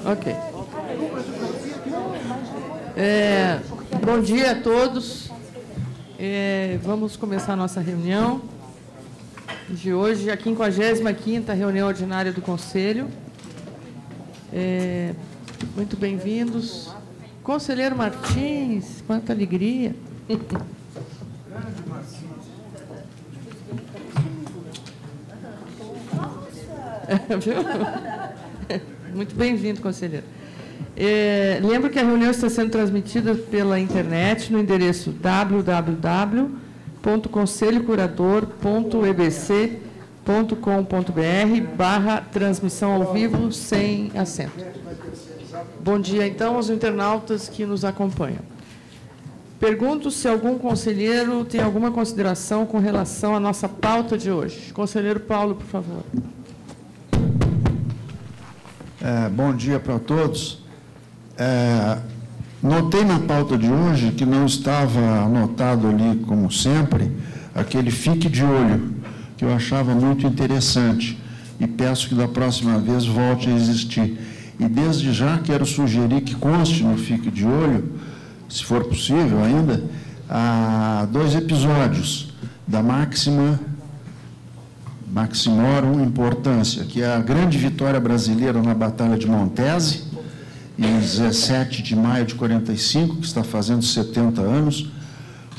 Ok. Bom dia a todos. Vamos começar a nossa reunião de hoje, a 55ª reunião ordinária do Conselho. Muito bem-vindos. Conselheiro Martins, quanta alegria. Muito bem-vindo, conselheiro. Lembro que a reunião está sendo transmitida pela internet no endereço www.conselhocurador.ebc.com.br/transmissão ao vivo sem acento. Bom dia, então, aos internautas que nos acompanham. Pergunto se algum conselheiro tem alguma consideração com relação à nossa pauta de hoje. Conselheiro Paulo, por favor. Bom dia para todos. Notei na pauta de hoje que não estava anotado ali, como sempre, aquele fique de olho, que eu achava muito interessante, e peço que da próxima vez volte a existir. E desde já quero sugerir que conste no fique de olho, se for possível ainda, 2 episódios da Maximorum Importância, que é a grande vitória brasileira na Batalha de Montese, em 17 de maio de 45, que está fazendo 70 anos,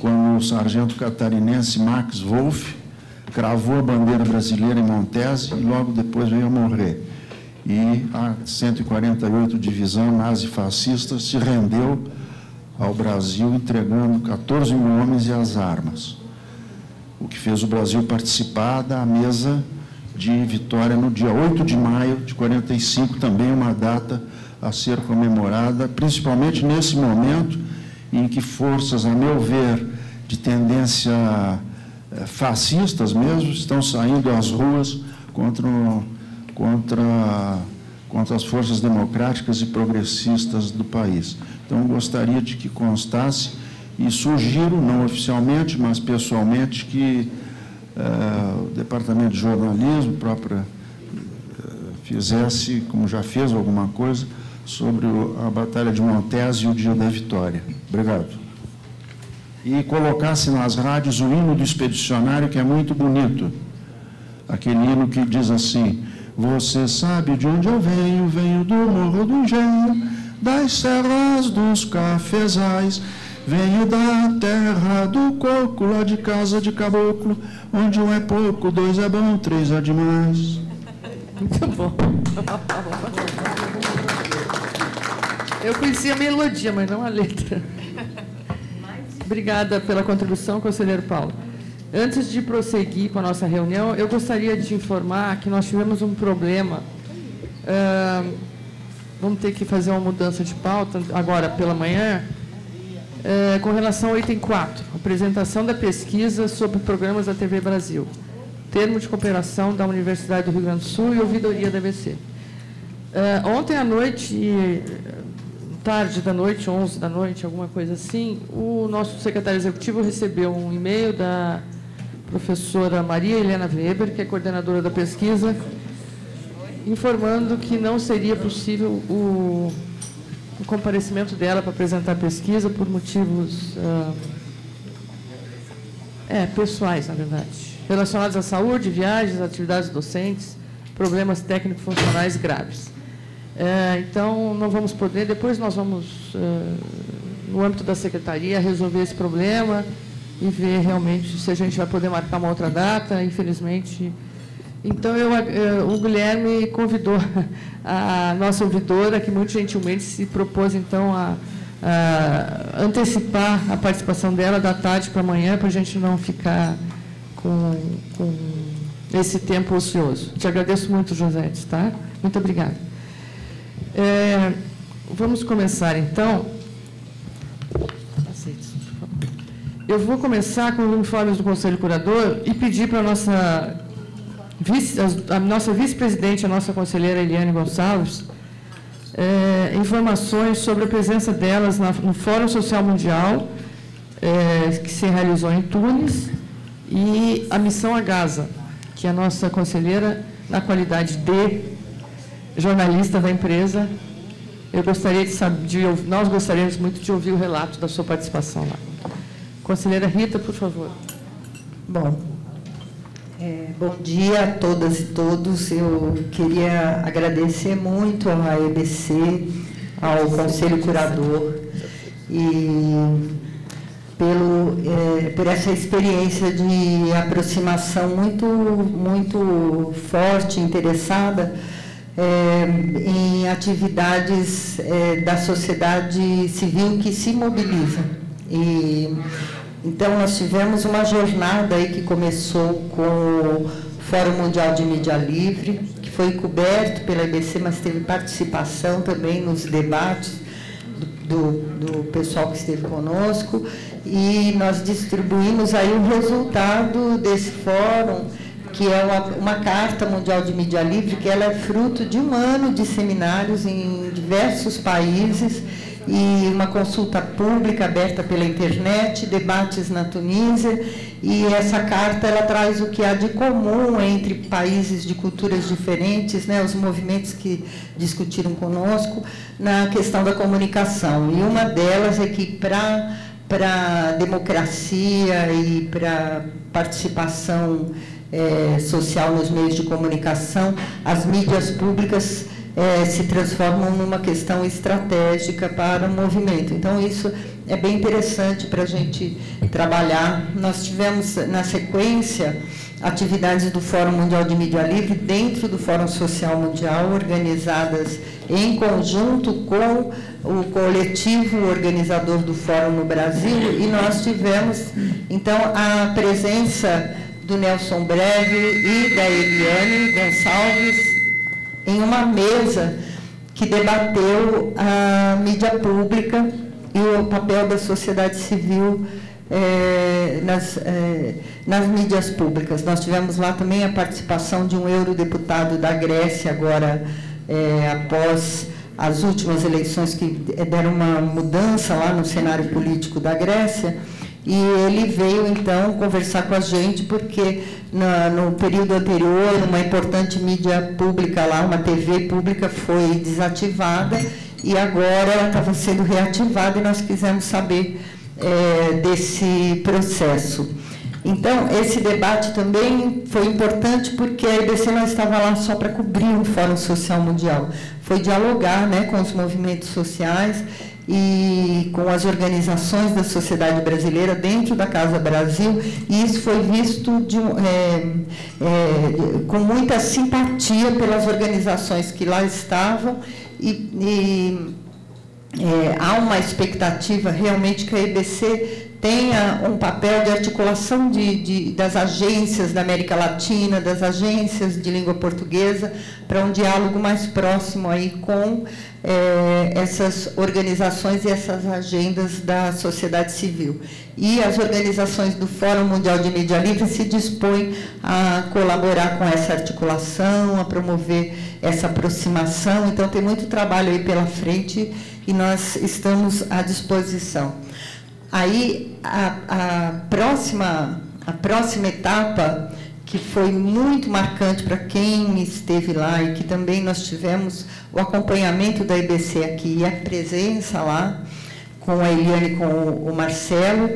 quando o sargento catarinense Max Wolff cravou a bandeira brasileira em Montese e logo depois veio a morrer. E a 148ª Divisão Nazi-Fascista se rendeu ao Brasil, entregando 14 mil homens e as armas, o que fez o Brasil participar da mesa de vitória no dia 8 de maio de 45, também uma data a ser comemorada, principalmente nesse momento em que forças, a meu ver, de tendência fascistas mesmo, estão saindo às ruas contra as forças democráticas e progressistas do país. Então, gostaria de que constasse, e sugiro, não oficialmente, mas pessoalmente, que o Departamento de Jornalismo próprio fizesse, como já fez alguma coisa, sobre a Batalha de Montese e o Dia da Vitória. Obrigado. E colocasse nas rádios o hino do expedicionário, que é muito bonito. Aquele hino que diz assim: você sabe de onde eu venho, venho do Morro do Engenho, das serras dos cafezais, venho da terra do coco, lá de casa de caboclo, onde 1 é pouco, 2 é bom, 3 é demais. Muito bom. Eu conhecia a melodia, mas não a letra. Obrigada pela contribuição, conselheiro Paulo. Antes de prosseguir com a nossa reunião, eu gostaria de informar que nós tivemos um problema. Vamos ter que fazer uma mudança de pauta agora pela manhã, com relação ao item 4, apresentação da pesquisa sobre programas da TV Brasil, termo de cooperação da Universidade do Rio Grande do Sul e ouvidoria da ABC. Ontem à noite, tarde da noite, 11 da noite, alguma coisa assim, o nosso secretário executivo recebeu um e-mail da professora Maria Helena Weber, que é coordenadora da pesquisa, informando que não seria possível o comparecimento dela para apresentar a pesquisa por motivos pessoais, na verdade, relacionados à saúde, viagens, atividades docentes, problemas técnico-funcionais graves. Então, não vamos poder, depois nós vamos, no âmbito da secretaria, resolver esse problema e ver realmente se a gente vai poder marcar uma outra data, infelizmente. Então, o Guilherme convidou a nossa ouvidora, que muito gentilmente se propôs, então, a antecipar a participação dela da tarde para amanhã, para a gente não ficar com esse tempo ocioso. Te agradeço muito, Josete, tá? Muito obrigada. Vamos começar, então. Eu vou começar com os informes do Conselho Curador e pedir para a nossa vice-presidente, a nossa conselheira Eliane Gonçalves, informações sobre a presença delas no Fórum Social Mundial, que se realizou em Tunis, e a Missão a Gaza, que a nossa conselheira, na qualidade de jornalista da empresa, Eu gostaria de saber, nós gostaríamos muito de ouvir o relato da sua participação lá. Conselheira Rita, por favor. Bom, bom dia a todas e todos. Eu queria agradecer muito à EBC, ao Conselho Curador, e por essa experiência de aproximação muito forte, interessada, em atividades da sociedade civil que se mobiliza. Então, nós tivemos uma jornada aí que começou com o Fórum Mundial de Mídia Livre, que foi coberto pela EBC, mas teve participação também nos debates do pessoal que esteve conosco, e nós distribuímos aí o resultado desse fórum, que é uma Carta Mundial de Mídia Livre, que ela é fruto de um ano de seminários em diversos países, e uma consulta pública aberta pela internet, debates na Tunísia, e essa carta ela traz o que há de comum entre países de culturas diferentes, né, os movimentos que discutiram conosco na questão da comunicação. E uma delas é que para democracia e para participação social nos meios de comunicação, as mídias públicas se transformam numa questão estratégica para o movimento. Então, isso é bem interessante para a gente trabalhar. Nós tivemos, na sequência, atividades do Fórum Mundial de Mídia Livre dentro do Fórum Social Mundial, organizadas em conjunto com o coletivo organizador do Fórum no Brasil, e nós tivemos, então, a presença do Nelson Breve e da Eliane Gonçalves em uma mesa que debateu a mídia pública e o papel da sociedade civil nas mídias públicas. Nós tivemos lá também a participação de um eurodeputado da Grécia, agora após as últimas eleições que deram uma mudança lá no cenário político da Grécia, e ele veio, então, conversar com a gente, porque no período anterior, uma importante mídia pública lá, uma TV pública, foi desativada, e agora ela estava sendo reativada, e nós quisemos saber desse processo. Então, esse debate também foi importante, porque a EBC não estava lá só para cobrir o Fórum Social Mundial, foi dialogar, né, com os movimentos sociais e com as organizações da sociedade brasileira dentro da Casa Brasil, e isso foi visto com muita simpatia pelas organizações que lá estavam, há uma expectativa realmente que a EBC tenha um papel de articulação das agências da América Latina, das agências de língua portuguesa, para um diálogo mais próximo aí com essas organizações e essas agendas da sociedade civil. E as organizações do Fórum Mundial de Mídia Livre se dispõem a colaborar com essa articulação, a promover essa aproximação. Então, tem muito trabalho aí pela frente e nós estamos à disposição. Aí, a próxima etapa, que foi muito marcante para quem esteve lá, e que também nós tivemos o acompanhamento da EBC aqui, e a presença lá, com a Eliane e com o Marcelo,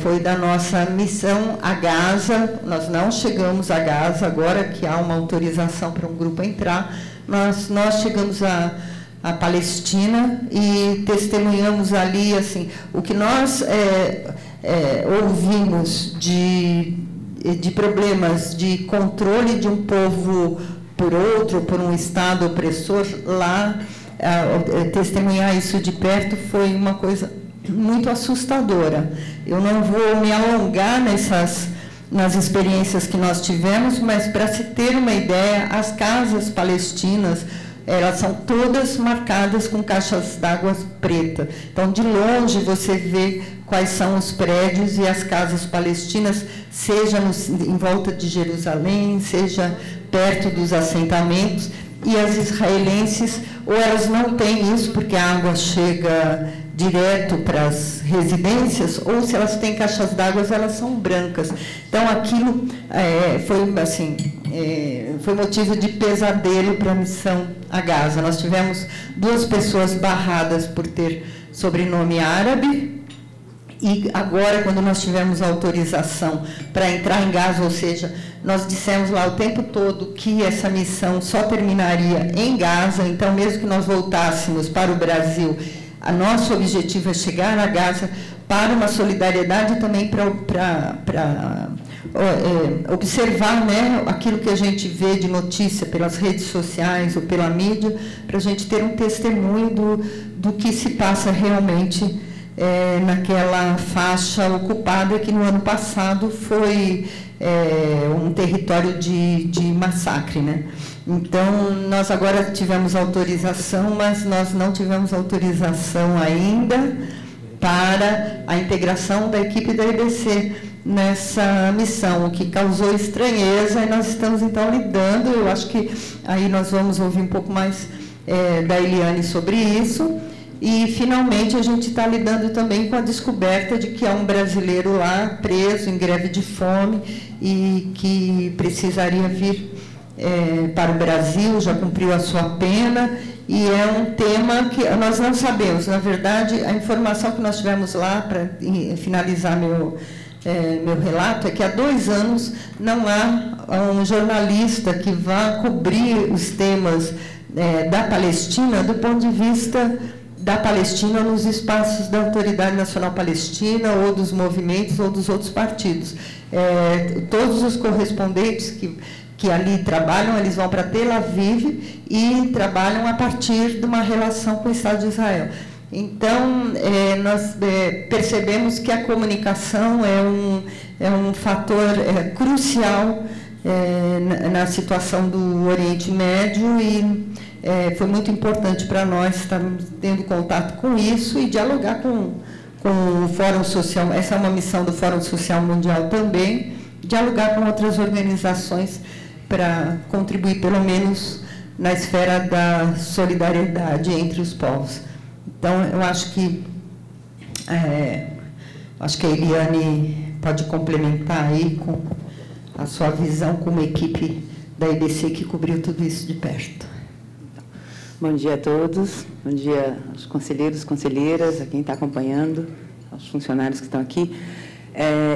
foi da nossa missão a Gaza. Nós não chegamos a Gaza, agora que há uma autorização para um grupo entrar, nós chegamos a Palestina e testemunhamos ali, assim, o que nós ouvimos de problemas de controle de um povo por outro, por um Estado opressor, lá, testemunhar isso de perto foi uma coisa muito assustadora. Eu não vou me alongar nas experiências que nós tivemos, mas, para se ter uma ideia, as casas palestinas, elas são todas marcadas com caixas d'água preta. Então, de longe, você vê quais são os prédios e as casas palestinas, seja em volta de Jerusalém, seja perto dos assentamentos, e as israelenses, ou elas não têm isso, porque a água chega direto para as residências, ou se elas têm caixas d'água, elas são brancas. Então, aquilo foi, assim, foi motivo de pesadelo para a missão a Gaza. Nós tivemos 2 pessoas barradas por ter sobrenome árabe, e agora, quando nós tivemos autorização para entrar em Gaza, ou seja, nós dissemos lá o tempo todo que essa missão só terminaria em Gaza, então, mesmo que nós voltássemos para o Brasil, o nosso objetivo é chegar a Gaza para uma solidariedade também para observar, né, aquilo que a gente vê de notícia pelas redes sociais ou pela mídia, para a gente ter um testemunho do que se passa realmente naquela faixa ocupada, que no ano passado foi um território de massacre, né? Então, nós agora tivemos autorização, mas nós não tivemos autorização ainda para a integração da equipe da EBC nessa missão, o que causou estranheza, e nós estamos, então, lidando. Eu acho que aí nós vamos ouvir um pouco mais da Eliane sobre isso. E, finalmente, a gente está lidando também com a descoberta de que há um brasileiro lá preso em greve de fome e que precisaria vir para o Brasil, já cumpriu a sua pena, e é um tema que nós não sabemos. Na verdade, a informação que nós tivemos lá, para finalizar meu relato, é que há 2 anos não há um jornalista que vá cobrir os temas da Palestina do ponto de vista da Palestina nos espaços da Autoridade Nacional Palestina, ou dos movimentos, ou dos outros partidos. Todos os correspondentes que ali trabalham, eles vão para Tel Aviv e trabalham a partir de uma relação com o Estado de Israel. Então, nós percebemos que a comunicação é um fator crucial na situação do Oriente Médio, e foi muito importante para nós estarmos tendo contato com isso e dialogar com o Fórum Social. Essa é uma missão do Fórum Social Mundial também, dialogar com outras organizações para contribuir, pelo menos, na esfera da solidariedade entre os povos. Então, eu acho que a Eliane pode complementar aí com a sua visão como equipe da EBC que cobriu tudo isso de perto. Bom dia a todos, bom dia aos conselheiros, conselheiras, a quem está acompanhando, aos funcionários que estão aqui.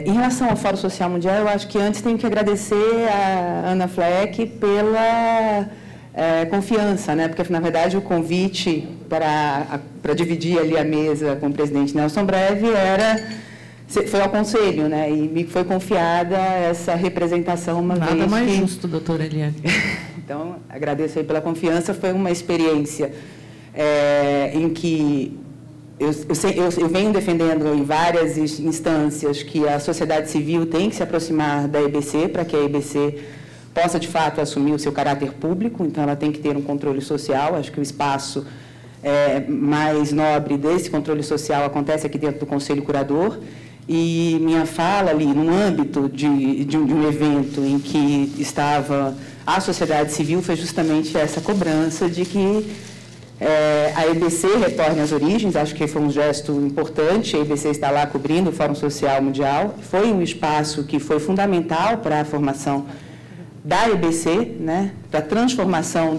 Em relação ao Fórum Social Mundial, eu acho que antes tenho que agradecer a Ana Fleck pela confiança, né? Porque, na verdade, o convite para dividir ali a mesa com o presidente Nelson Breve foi ao Conselho, né? E me foi confiada essa representação uma vez. Nada mais justo, doutora Eliane. Então, agradeço aí pela confiança. Foi uma experiência em que eu venho defendendo em várias instâncias que a sociedade civil tem que se aproximar da EBC para que a EBC possa, de fato, assumir o seu caráter público. Então, ela tem que ter um controle social. Acho que o espaço mais nobre desse controle social acontece aqui dentro do Conselho Curador. E minha fala ali, no âmbito de um evento em que estava a sociedade civil, foi justamente essa cobrança de que a EBC retorne às origens. Acho que foi um gesto importante. A EBC está lá cobrindo o Fórum Social Mundial. Foi um espaço que foi fundamental para a formação da EBC, né, para a transformação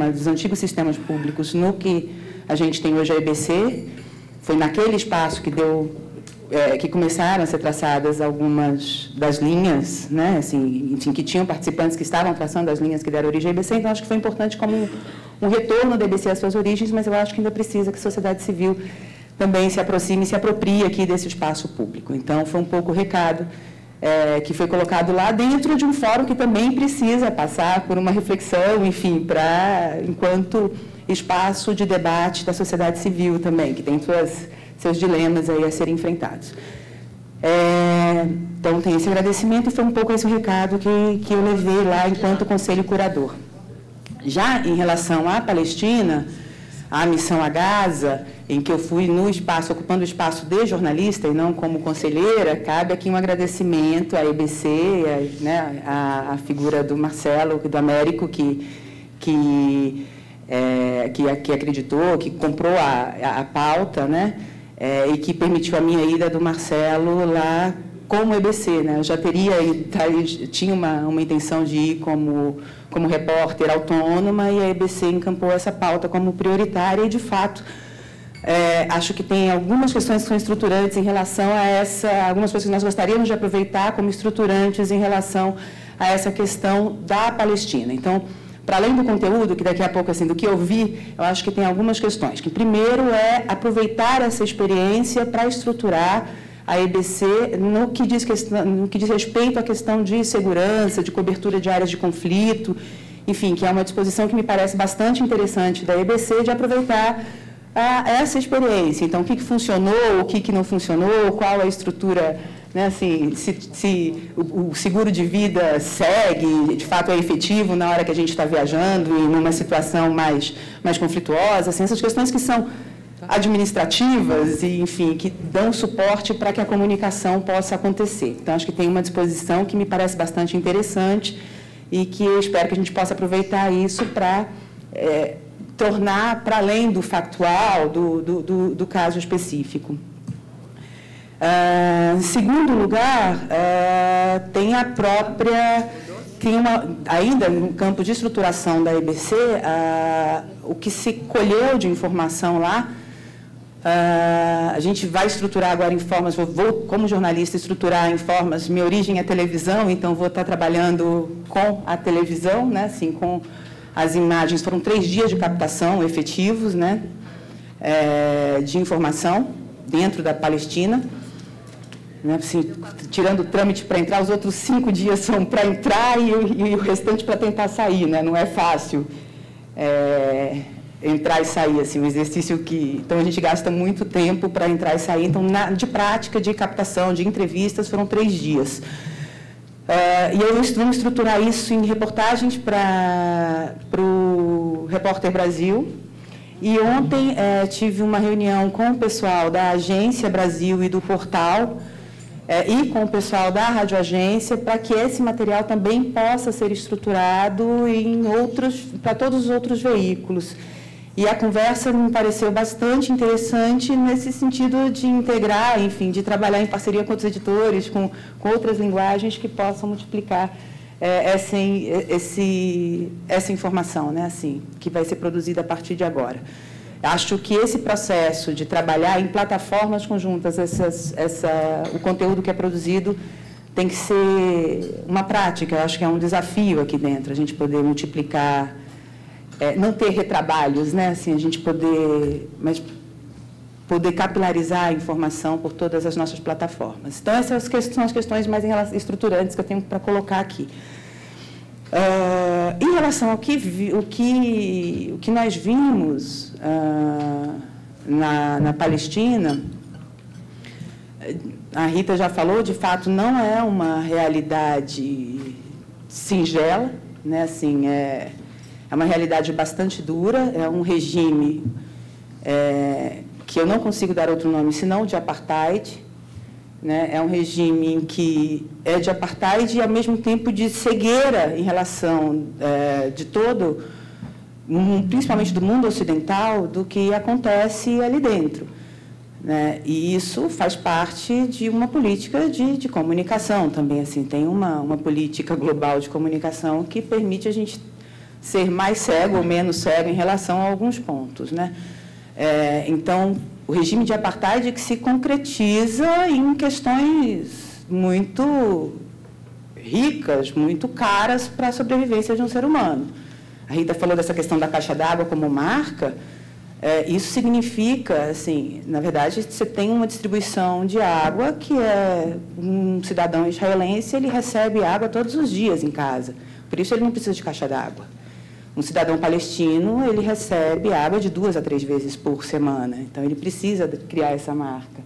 dos antigos sistemas públicos no que a gente tem hoje a EBC. Foi naquele espaço que começaram a ser traçadas algumas das linhas, né, assim, enfim, que tinham participantes que estavam traçando as linhas que deram origem à EBC. Então, acho que foi importante como um retorno da EBC às suas origens, mas eu acho que ainda precisa que a sociedade civil também se aproxime e se aproprie aqui desse espaço público. Então, foi um pouco o recado que foi colocado lá dentro de um fórum que também precisa passar por uma reflexão, enfim, enquanto espaço de debate da sociedade civil também, que tem seus dilemas aí a serem enfrentados. Então, tem esse agradecimento, e foi um pouco esse o recado que eu levei lá enquanto Conselho Curador. Já em relação à Palestina, à missão a Gaza, em que eu fui no espaço, ocupando o espaço de jornalista e não como conselheira, cabe aqui um agradecimento à EBC, à figura do Marcelo e do Américo, que acreditou, que comprou a pauta, né? E que permitiu a minha ida do Marcelo lá como EBC, né? Eu já tinha uma intenção de ir como repórter autônoma, e a EBC encampou essa pauta como prioritária, e, de fato, acho que tem algumas questões que são estruturantes em relação a algumas coisas que nós gostaríamos de aproveitar como estruturantes em relação a essa questão da Palestina. Então, para além do conteúdo, que daqui a pouco, assim, do que eu vi, eu acho que tem algumas questões. Que primeiro é aproveitar essa experiência para estruturar a EBC no que diz respeito à questão de segurança, de cobertura de áreas de conflito, enfim, que é uma disposição que me parece bastante interessante da EBC, de aproveitar essa experiência. Então, o que funcionou, o que não funcionou, qual a estrutura, né, assim, se o seguro de vida segue, de fato é efetivo na hora que a gente está viajando e numa situação mais conflituosa, assim, essas questões que são administrativas e, enfim, que dão suporte para que a comunicação possa acontecer. Então, acho que tem uma disposição que me parece bastante interessante e que eu espero que a gente possa aproveitar isso para tornar para além do factual, do caso específico. Em segundo lugar, ainda no campo de estruturação da EBC, o que se colheu de informação lá, a gente vai estruturar agora em formas, vou como jornalista estruturar em formas, minha origem é televisão, então vou estar trabalhando com a televisão, né, assim, com as imagens. Foram 3 dias de captação efetivos, né, de informação dentro da Palestina, né, assim, tirando o trâmite para entrar, os outros 5 dias são para entrar e o restante para tentar sair, né, não é fácil entrar e sair, assim, um exercício que... Então, a gente gasta muito tempo para entrar e sair. Então, de prática, de captação, de entrevistas, foram 3 dias. E eu vamos estruturar isso em reportagens para o Repórter Brasil. E ontem tive uma reunião com o pessoal da Agência Brasil e do portal, e com o pessoal da radioagência, para que esse material também possa ser estruturado para todos os outros veículos. E a conversa me pareceu bastante interessante nesse sentido de integrar, enfim, de trabalhar em parceria com outros editores, com outras linguagens que possam multiplicar essa informação, né, assim, que vai ser produzida a partir de agora. Acho que esse processo de trabalhar em plataformas conjuntas, o conteúdo que é produzido, tem que ser uma prática. Eu acho que é um desafio aqui dentro, a gente poder multiplicar, não ter retrabalhos, né? Assim, a gente poder capilarizar a informação por todas as nossas plataformas. Então, essas são as questões mais estruturantes que eu tenho para colocar aqui. Em relação ao que nós vimos na Palestina, a Rita já falou, de fato, não é uma realidade singela, né? Assim, é uma realidade bastante dura, é um regime que eu não consigo dar outro nome senão de apartheid, né? É um regime que é de apartheid e, ao mesmo tempo, de cegueira em relação de todo, principalmente do mundo ocidental, do que acontece ali dentro, né? E isso faz parte de uma política de comunicação também. Assim, tem uma política global de comunicação que permite a gente ser mais cego ou menos cego em relação a alguns pontos, né? Então, o regime de apartheid que se concretiza em questões muito ricas, muito caras para a sobrevivência de um ser humano. A Rita falou dessa questão da caixa d'água como marca. Isso significa, assim, na verdade, você tem uma distribuição de água que um cidadão israelense, ele recebe água todos os dias em casa. Por isso, ele não precisa de caixa d'água. Um cidadão palestino, ele recebe água de 2 a 3 vezes por semana. Então, ele precisa criar essa marca.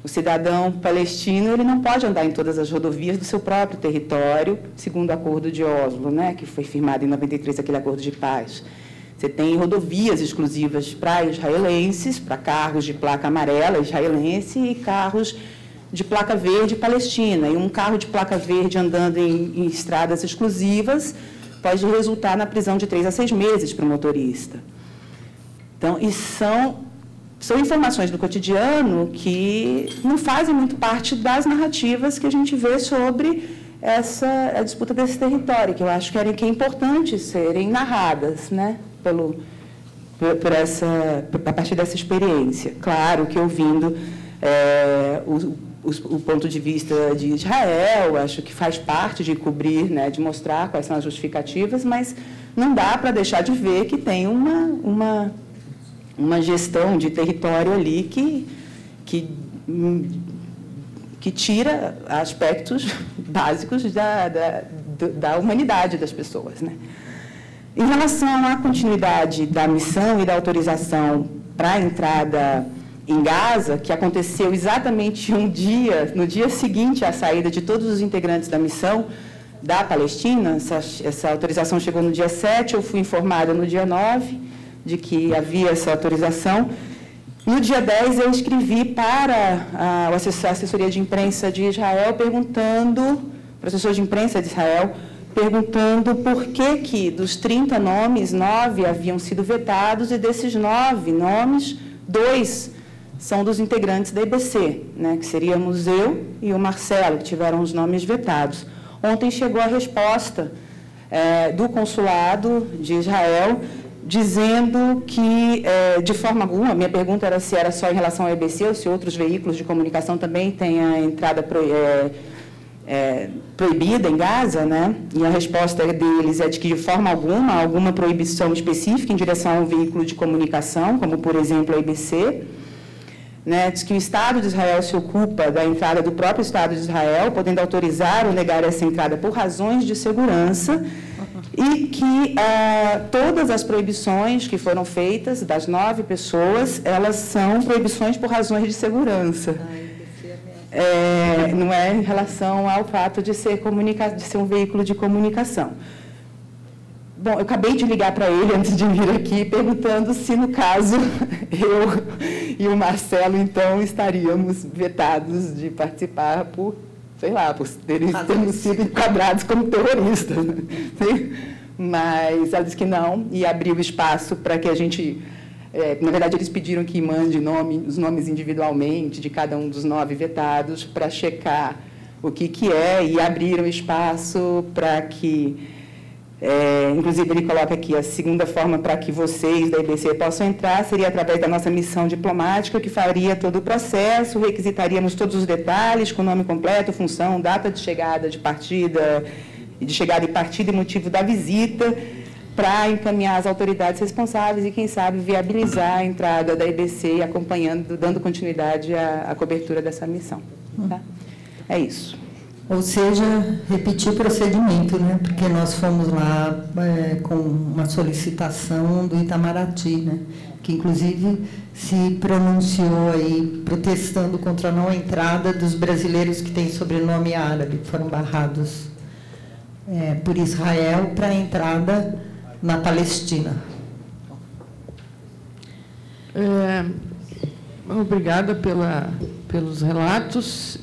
O cidadão palestino, ele não pode andar em todas as rodovias do seu próprio território, segundo o Acordo de Oslo, né, que foi firmado em 93, aquele acordo de paz. Você tem rodovias exclusivas para israelenses, para carros de placa amarela israelense e carros de placa verde palestina. E um carro de placa verde andando em estradas exclusivas pode resultar na prisão de 3 a 6 meses para o motorista. Então, e são são informações do cotidiano que não fazem muito parte das narrativas que a gente vê sobre a disputa desse território, que eu acho que é importante serem narradas, né, a partir dessa experiência. Claro que ouvindo o ponto de vista de Israel, acho que faz parte de cobrir, né, de mostrar quais são as justificativas, mas não dá para deixar de ver que tem uma gestão de território ali que tira aspectos básicos da humanidade das pessoas, né? Em relação à continuidade da missão e da autorização para a entrada em Gaza, que aconteceu exatamente no dia seguinte à saída de todos os integrantes da missão da Palestina, essa autorização chegou no dia 7, eu fui informada no dia 9 de que havia essa autorização. No dia 10, eu escrevi para a assessoria de imprensa de Israel, para o assessor de imprensa de Israel, perguntando por que dos 30 nomes, 9 haviam sido vetados, e desses 9 nomes, 2 são dos integrantes da IBC, né, que seríamos eu e o Marcelo, que tiveram os nomes vetados. Ontem chegou a resposta do consulado de Israel, dizendo que, de forma alguma, minha pergunta era se era só em relação ao IBC ou se outros veículos de comunicação também têm a entrada proibida em Gaza, né? E a resposta deles é de que, de forma alguma proibição específica em direção a um veículo de comunicação, como, por exemplo, a IBC. Né? Diz que o Estado de Israel se ocupa da entrada do próprio Estado de Israel, podendo autorizar ou negar essa entrada por razões de segurança, e que todas as proibições que foram feitas, das 9 pessoas, elas são proibições por razões de segurança. Não é em relação ao fato de ser um veículo de comunicação. Bom, eu acabei de ligar para ele antes de vir aqui, perguntando se, no caso, eu e o Marcelo, então, estaríamos vetados de participar por, sei lá, por termos sido enquadrados como terroristas. Né? Mas ela disse que não, e abriu espaço para que a gente... na verdade, eles pediram que mande os nomes individualmente de cada um dos 9 vetados para checar o que é, e abriram espaço para que... inclusive, ele coloca aqui, a segunda forma para que vocês da IBC possam entrar seria através da nossa missão diplomática, que faria todo o processo, requisitaríamos todos os detalhes, com nome completo, função, data de chegada, de partida e motivo da visita, para encaminhar as autoridades responsáveis e, quem sabe, viabilizar a entrada da IBC, acompanhando, dando continuidade à cobertura dessa missão. Tá? É isso. Ou seja, repetir o procedimento, né? Porque nós fomos lá com uma solicitação do Itamaraty, né? Que, inclusive, se pronunciou aí protestando contra a não entrada dos brasileiros que têm sobrenome árabe, que foram barrados por Israel para a entrada na Palestina. Obrigada pelos relatos.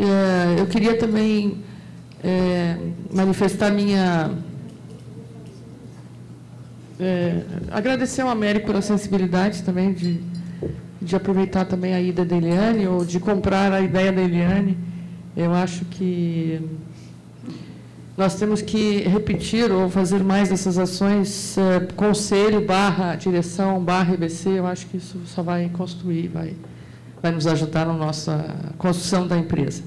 Eu queria também manifestar agradecer ao Américo pela sensibilidade também de aproveitar também a ida da Eliane, ou de comprar a ideia da Eliane. Eu acho que nós temos que repetir ou fazer mais dessas ações, conselho, direção, IBC. Eu acho que isso só vai construir, vai nos ajudar na nossa construção da empresa.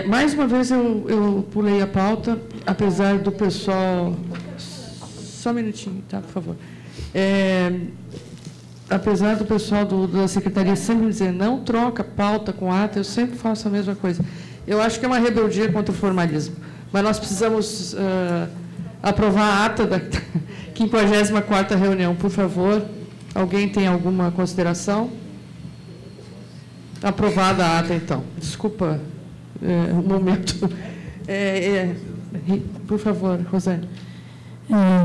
Mais uma vez, eu pulei a pauta, apesar do pessoal... Só um minutinho, tá, por favor. Apesar do pessoal da Secretaria sempre dizer, não troca pauta com ata, eu sempre faço a mesma coisa. Eu acho que é uma rebeldia contra o formalismo. Mas nós precisamos aprovar a ata da 54ª reunião, por favor. Alguém tem alguma consideração? Aprovada a ata, então. Desculpa um momento. Por favor, Rosane.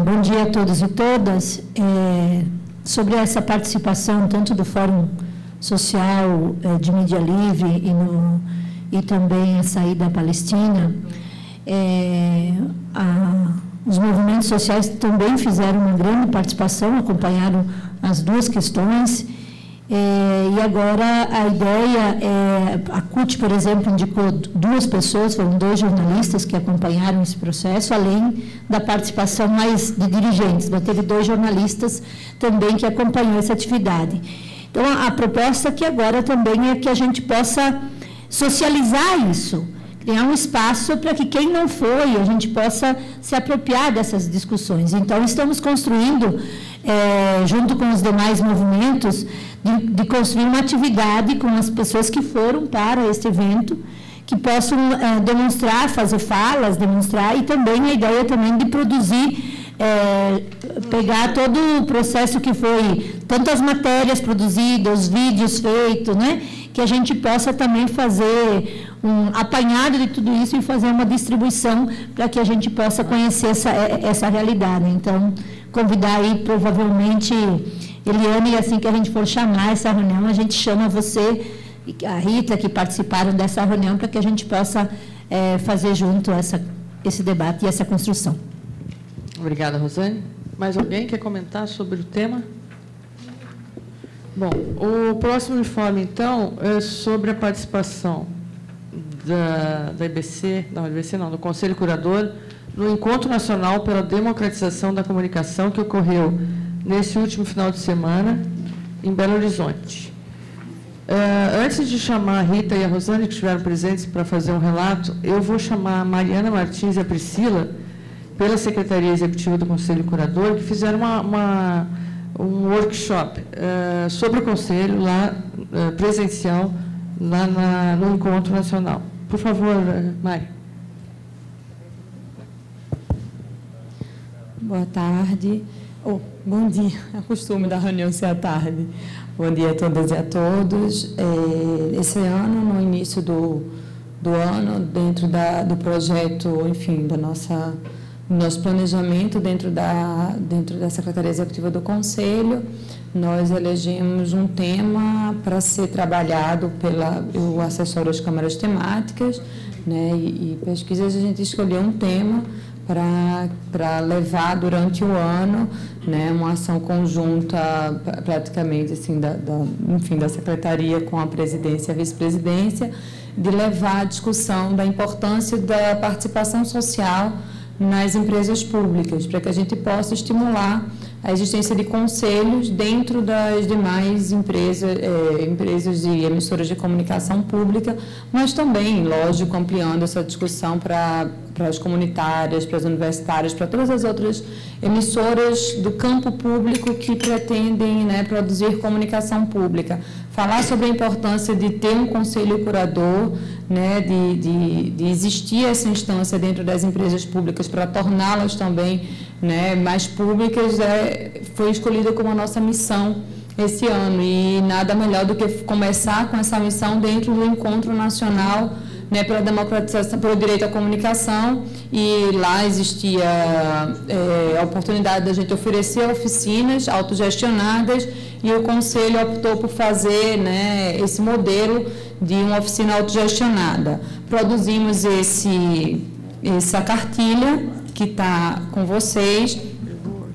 Bom dia a todos e todas. Sobre essa participação, tanto do Fórum Social de Mídia Livre e também a saída palestina, os movimentos sociais também fizeram uma grande participação, acompanharam as duas questões, E agora a ideia a CUT, por exemplo, indicou 2 pessoas, foram 2 jornalistas que acompanharam esse processo, além da participação mais de dirigentes, mas teve 2 jornalistas também que acompanhou essa atividade. Então, a proposta aqui agora também é que a gente possa socializar isso, criar um espaço para que quem não foi, a gente possa se apropriar dessas discussões. Então, estamos construindo, junto com os demais movimentos, de construir uma atividade com as pessoas que foram para este evento, que possam demonstrar, fazer falas, demonstrar, e também a ideia também de produzir, pegar todo o processo que foi, tanto as matérias produzidas, os vídeos feitos, né, que a gente possa também fazer um apanhado de tudo isso e fazer uma distribuição para que a gente possa conhecer essa realidade. Então, convidar aí, provavelmente, Eliane, e assim que a gente for chamar essa reunião, a gente chama você e a Rita, que participaram dessa reunião, para que a gente possa fazer junto esse debate e essa construção. Obrigada, Rosane. Mais alguém quer comentar sobre o tema? Bom, o próximo informe, então, é sobre a participação da IBC, do Conselho Curador, no Encontro Nacional pela Democratização da Comunicação, que ocorreu nesse último final de semana, em Belo Horizonte. Antes de chamar a Rita e a Rosane, que estiveram presentes para fazer um relato, eu vou chamar a Mariana Martins e a Priscila, pela Secretaria Executiva do Conselho Curador, que fizeram um workshop sobre o Conselho, lá, presencial, lá no Encontro Nacional. Por favor, Mari. Boa tarde. Bom dia. É o costume da reunião ser à tarde. Bom dia a todas e a todos. Esse ano, no início do ano, dentro do projeto, enfim, do nosso planejamento dentro da Secretaria Executiva do Conselho, nós elegemos um tema para ser trabalhado pelo assessor às câmaras temáticas, né, e pesquisas. A gente escolheu um tema para levar durante o ano, né, uma ação conjunta, praticamente, assim, da Secretaria com a presidência e a vice-presidência, de levar a discussão da importância da participação social nas empresas públicas, para que a gente possa estimular a existência de conselhos dentro das demais empresas e emissoras de comunicação pública, mas também, lógico, ampliando essa discussão para as comunitárias, para as universitárias, para todas as outras emissoras do campo público que pretendem, né, produzir comunicação pública. Falar sobre a importância de ter um conselho curador, né, de existir essa instância dentro das empresas públicas para torná-las também, né, mais públicas, foi escolhida como a nossa missão esse ano, e nada melhor do que começar com essa missão dentro do Encontro Nacional, né, pela democratização, pelo direito à comunicação, e lá existia a oportunidade da gente oferecer oficinas autogestionadas, e o Conselho optou por fazer, né, esse modelo de uma oficina autogestionada. Produzimos essa cartilha que está com vocês,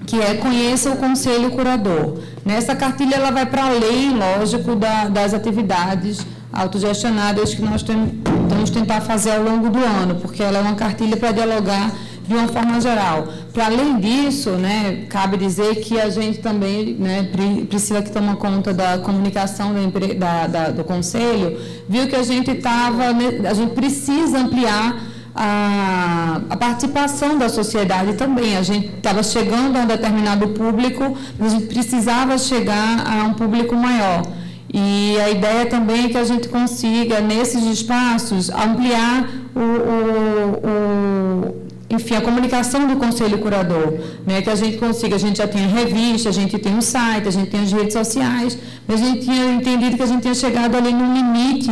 que é Conheça o Conselho Curador. Nessa cartilha, ela vai para além, lógico, das atividades autogestionadas que nós vamos tentar fazer ao longo do ano, porque ela é uma cartilha para dialogar de uma forma geral. Para além disso, né, cabe dizer que a gente também, né, Priscila, que toma conta da comunicação do Conselho, viu que a gente precisa ampliar a participação da sociedade também. A gente estava chegando a um determinado público, mas a gente precisava chegar a um público maior. E a ideia também é que a gente consiga, nesses espaços, ampliar enfim, a comunicação do Conselho Curador, né, que a gente consiga. A gente já tem a revista, a gente tem o site, a gente tem as redes sociais, mas a gente tinha entendido que a gente tinha chegado ali no limite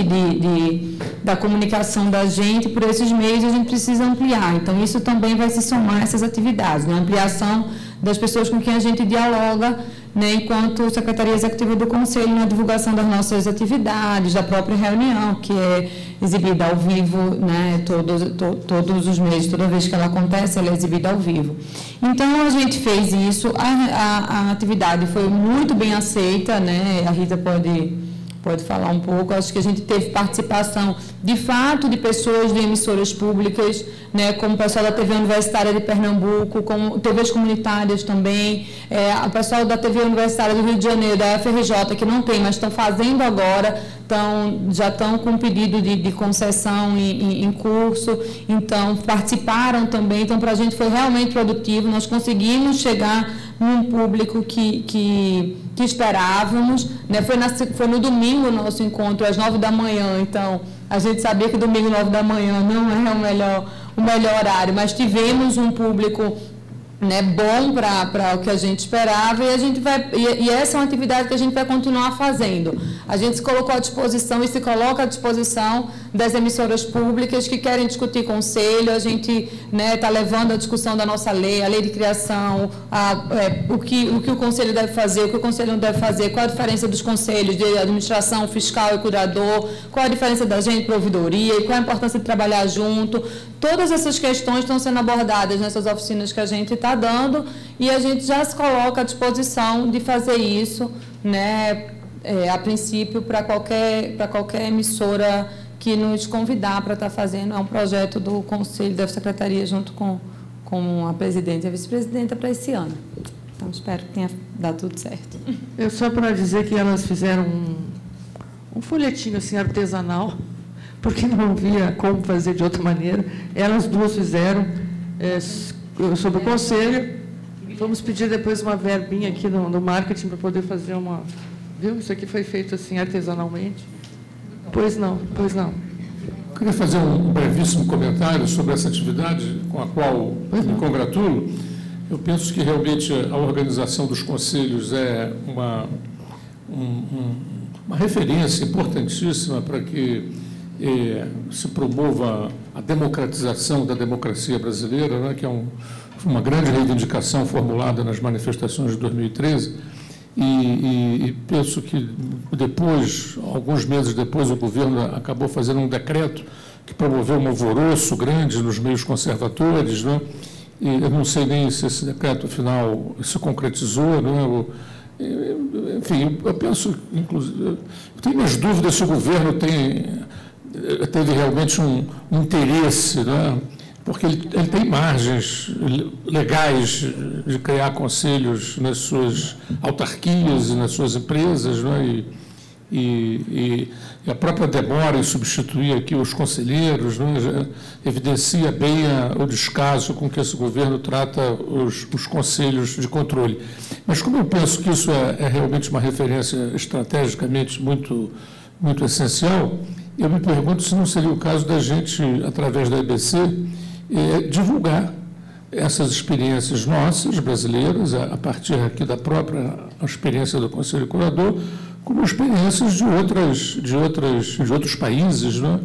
da comunicação da gente por esses meios, e a gente precisa ampliar. Então, isso também vai se somar a essas atividades, né, a ampliação das pessoas com quem a gente dialoga, né, enquanto Secretaria Executiva do Conselho, na divulgação das nossas atividades, da própria reunião, que é exibida ao vivo, né, todos os meses, toda vez que ela acontece, ela é exibida ao vivo. Então, a gente fez isso, a atividade foi muito bem aceita, né, a Rita pode falar um pouco. Acho que a gente teve participação, de fato, de pessoas de emissoras públicas, né, como o pessoal da TV Universitária de Pernambuco, como TVs comunitárias também, o pessoal da TV Universitária do Rio de Janeiro, da FRJ, que não tem, mas estão fazendo agora, já estão com pedido de concessão em curso, então participaram também. Então, para a gente foi realmente produtivo, nós conseguimos chegar num público que esperávamos, né? Foi no domingo o nosso encontro, às 9 da manhã, então a gente sabia que domingo, 9 da manhã, não é o melhor horário, mas tivemos um público, né, bom para o que a gente esperava, e essa é uma atividade que a gente vai continuar fazendo. A gente se colocou à disposição e se coloca à disposição das emissoras públicas que querem discutir conselho. A gente está levando a discussão da nossa lei, a lei de criação, o que o conselho deve fazer, o que o conselho não deve fazer, qual a diferença dos conselhos de administração, fiscal e curador, qual a diferença da gente para a ouvidoria, e qual a importância de trabalhar junto. Todas essas questões estão sendo abordadas nessas oficinas que a gente está dando, e a gente já se coloca à disposição de fazer isso, né, a princípio, para qualquer emissora que nos convidar para estar fazendo. É um projeto do Conselho da Secretaria, junto com a presidente e a vice-presidenta, para esse ano. Então, espero que tenha dado tudo certo. Eu só para dizer que elas fizeram um folhetinho assim, artesanal, porque não havia como fazer de outra maneira. Elas duas fizeram sobre o Conselho. Vamos pedir depois uma verbinha aqui no marketing para poder fazer uma... Viu? Isso aqui foi feito assim artesanalmente. Pois não. Eu queria fazer um brevíssimo comentário sobre essa atividade, com a qual me congratulo. Eu penso que realmente a organização dos conselhos é uma referência importantíssima para que se promova a democratização da democracia brasileira, né, que é uma grande reivindicação formulada nas manifestações de 2013, e penso que depois, alguns meses depois, o governo acabou fazendo um decreto que promoveu um alvoroço grande nos meios conservadores, né, e eu não sei nem se esse decreto, afinal, se concretizou, né, enfim, eu penso, inclusive, eu tenho minhas dúvidas se o governo teve realmente um interesse, né? Porque ele tem margens legais de criar conselhos nas suas autarquias e nas suas empresas, né? E a própria demora em substituir aqui os conselheiros, né, evidencia bem o descaso com que esse governo trata os conselhos de controle. Mas como eu penso que isso é realmente uma referência estrategicamente muito essencial, eu me pergunto se não seria o caso da gente, através da EBC, divulgar essas experiências nossas, brasileiras, a partir aqui da própria experiência do Conselho Curador, como experiências de outros países, né?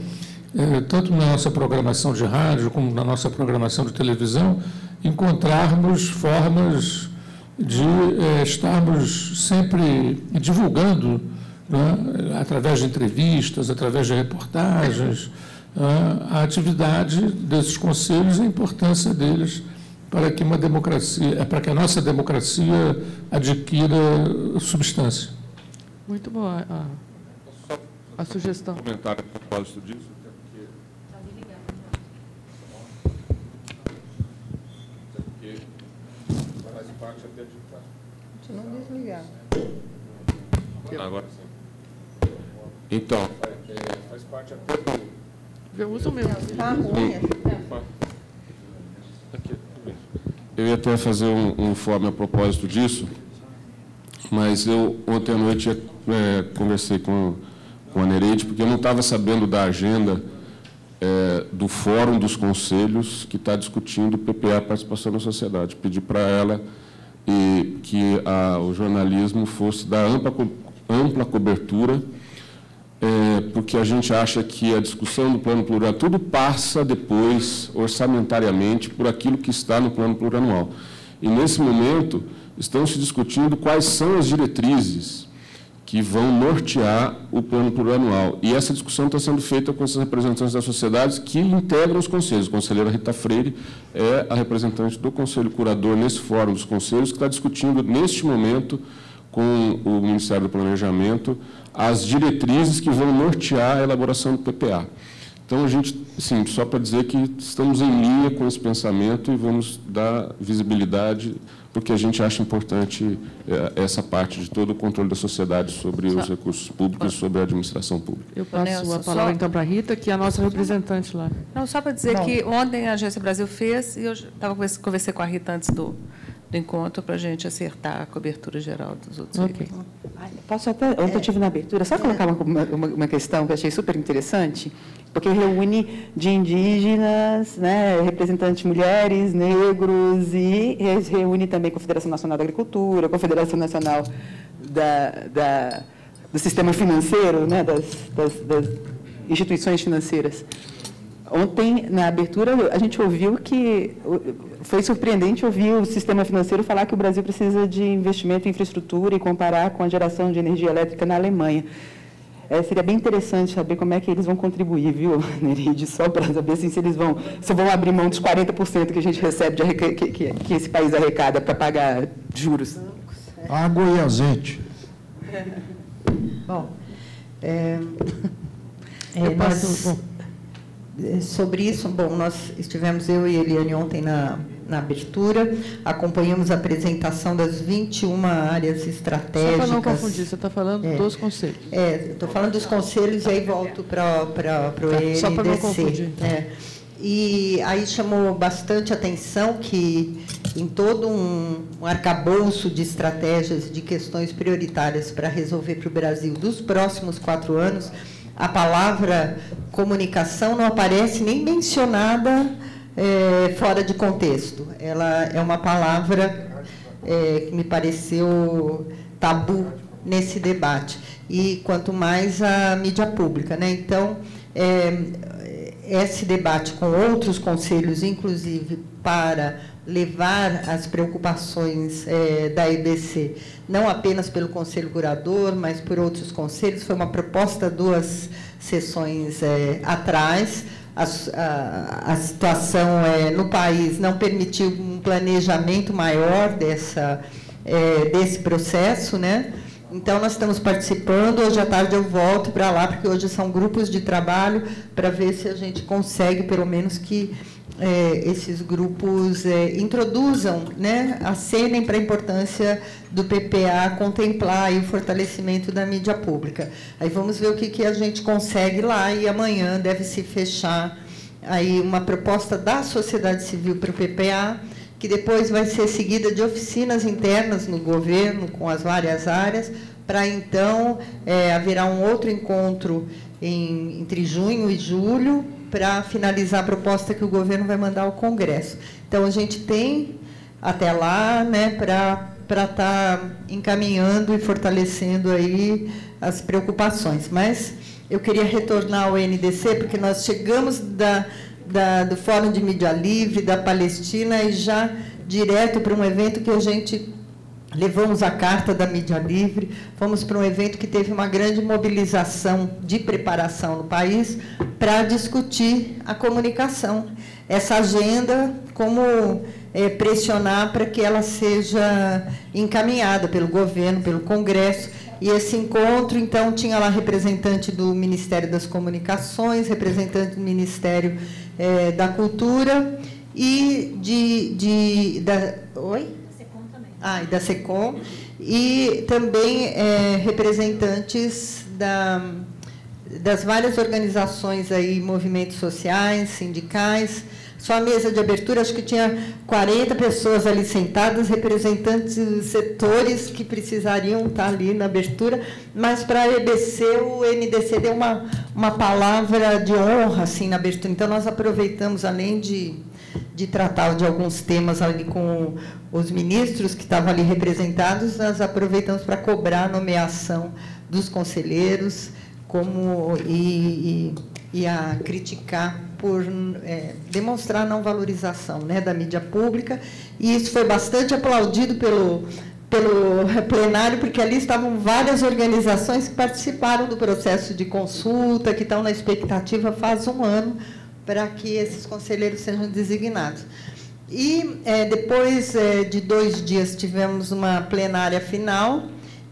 Tanto na nossa programação de rádio como na nossa programação de televisão, encontrarmos formas de estarmos sempre divulgando, né, através de entrevistas, através de reportagens, a atividade desses conselhos e a importância deles para que a nossa democracia adquira substância. Muito boa a sugestão. Comentário a propósito disso. Faz parte até de... Continua desligado. Agora sim. Então, faz parte até do... Eu uso o meu. Está ruim. Eu ia até fazer um informe a propósito disso, mas eu ontem à noite conversei com a Nereide, porque eu não estava sabendo da agenda do Fórum dos Conselhos que está discutindo o PPA, Participação na Sociedade. Pedi para ela que o jornalismo fosse dar ampla cobertura, porque a gente acha que a discussão do plano plurianual, tudo passa depois, orçamentariamente, por aquilo que está no plano plurianual. E, nesse momento, estão se discutindo quais são as diretrizes que vão nortear o plano plurianual. E essa discussão está sendo feita com esses representantes das sociedades que integram os conselhos. A conselheira Rita Freire é a representante do Conselho Curador nesse fórum dos conselhos, que está discutindo, neste momento, com o Ministério do Planejamento, as diretrizes que vão nortear a elaboração do PPA. Então, a gente, sim, só para dizer que estamos em linha com esse pensamento e vamos dar visibilidade, porque a gente acha importante essa parte de todo o controle da sociedade sobre os recursos públicos, sobre a administração pública. Eu passo a palavra, então, para a Rita, que é a nossa representante lá. Não, só para dizer que ontem a Agência Brasil fez, e eu conversei com a Rita antes do encontro para a gente acertar a cobertura geral dos outros Ok. Posso até, ontem eu estive na abertura, só colocar uma questão que eu achei super interessante, porque reúne de indígenas, né, representantes mulheres, negros, e reúne também a Confederação Nacional da Agricultura, a Confederação Nacional do Sistema Financeiro, né, das instituições financeiras. Ontem, na abertura, a gente ouviu que foi surpreendente ouvir o sistema financeiro falar que o Brasil precisa de investimento em infraestrutura e comparar com a geração de energia elétrica na Alemanha. Seria bem interessante saber como é que eles vão contribuir, viu, Nereide? Só para saber se eles vão abrir mão dos 40% que a gente recebe, que esse país arrecada para pagar juros. Água e azeite. Bom, sobre isso, bom, nós estivemos, eu e Eliane, ontem na abertura, acompanhamos a apresentação das 21 áreas estratégicas. Só para não confundir, você está falando dos conselhos. Estou falando dos conselhos e aí volto para o ENDC. Só para não confundir. Então. E aí chamou bastante atenção que em todo um arcabouço de estratégias, de questões prioritárias para resolver para o Brasil dos próximos 4 anos, a palavra comunicação não aparece nem mencionada fora de contexto. Ela é uma palavra que me pareceu tabu nesse debate. E quanto mais a mídia pública, né? Então, esse debate com outros conselhos, inclusive para levar as preocupações da EBC, não apenas pelo Conselho Curador, mas por outros conselhos. Foi uma proposta 2 sessões atrás. A situação no país não permitiu um planejamento maior desse processo, né? Então, nós estamos participando. Hoje à tarde eu volto para lá, porque hoje são grupos de trabalho, para ver se a gente consegue, pelo menos, que esses grupos introduzam, né, acenem para a importância do PPA contemplar aí o fortalecimento da mídia pública. Aí vamos ver o que a gente consegue lá, e amanhã deve se fechar aí uma proposta da sociedade civil para o PPA, que depois vai ser seguida de oficinas internas no governo, com as várias áreas, para então haverá um outro encontro entre junho e julho, para finalizar a proposta que o governo vai mandar ao Congresso. Então, a gente tem até lá, né, para estar encaminhando e fortalecendo aí as preocupações. Mas eu queria retornar ao NDC, porque nós chegamos do Fórum de Mídia Livre, da Palestina, e já direto para um evento que a gente levamos a carta da Mídia Livre, fomos para um evento que teve uma grande mobilização de preparação no país para discutir a comunicação. Essa agenda, como pressionar para que ela seja encaminhada pelo governo, pelo Congresso. E esse encontro, então, tinha lá representante do Ministério das Comunicações, representante do Ministério da Cultura e Oi? E da SECOM, e também representantes das várias organizações aí, movimentos sociais, sindicais. Só a mesa de abertura, acho que tinha 40 pessoas ali sentadas, representantes dos setores que precisariam estar ali na abertura, mas para a EBC, o NDC deu uma palavra de honra assim, na abertura. Então, nós aproveitamos, além de tratar de alguns temas ali com os ministros que estavam ali representados, nós aproveitamos para cobrar a nomeação dos conselheiros e e a criticar por demonstrar não valorização, né, da mídia pública, e isso foi bastante aplaudido pelo plenário, porque ali estavam várias organizações que participaram do processo de consulta, que estão na expectativa faz um ano para que esses conselheiros sejam designados. E depois de 2 dias tivemos uma plenária final,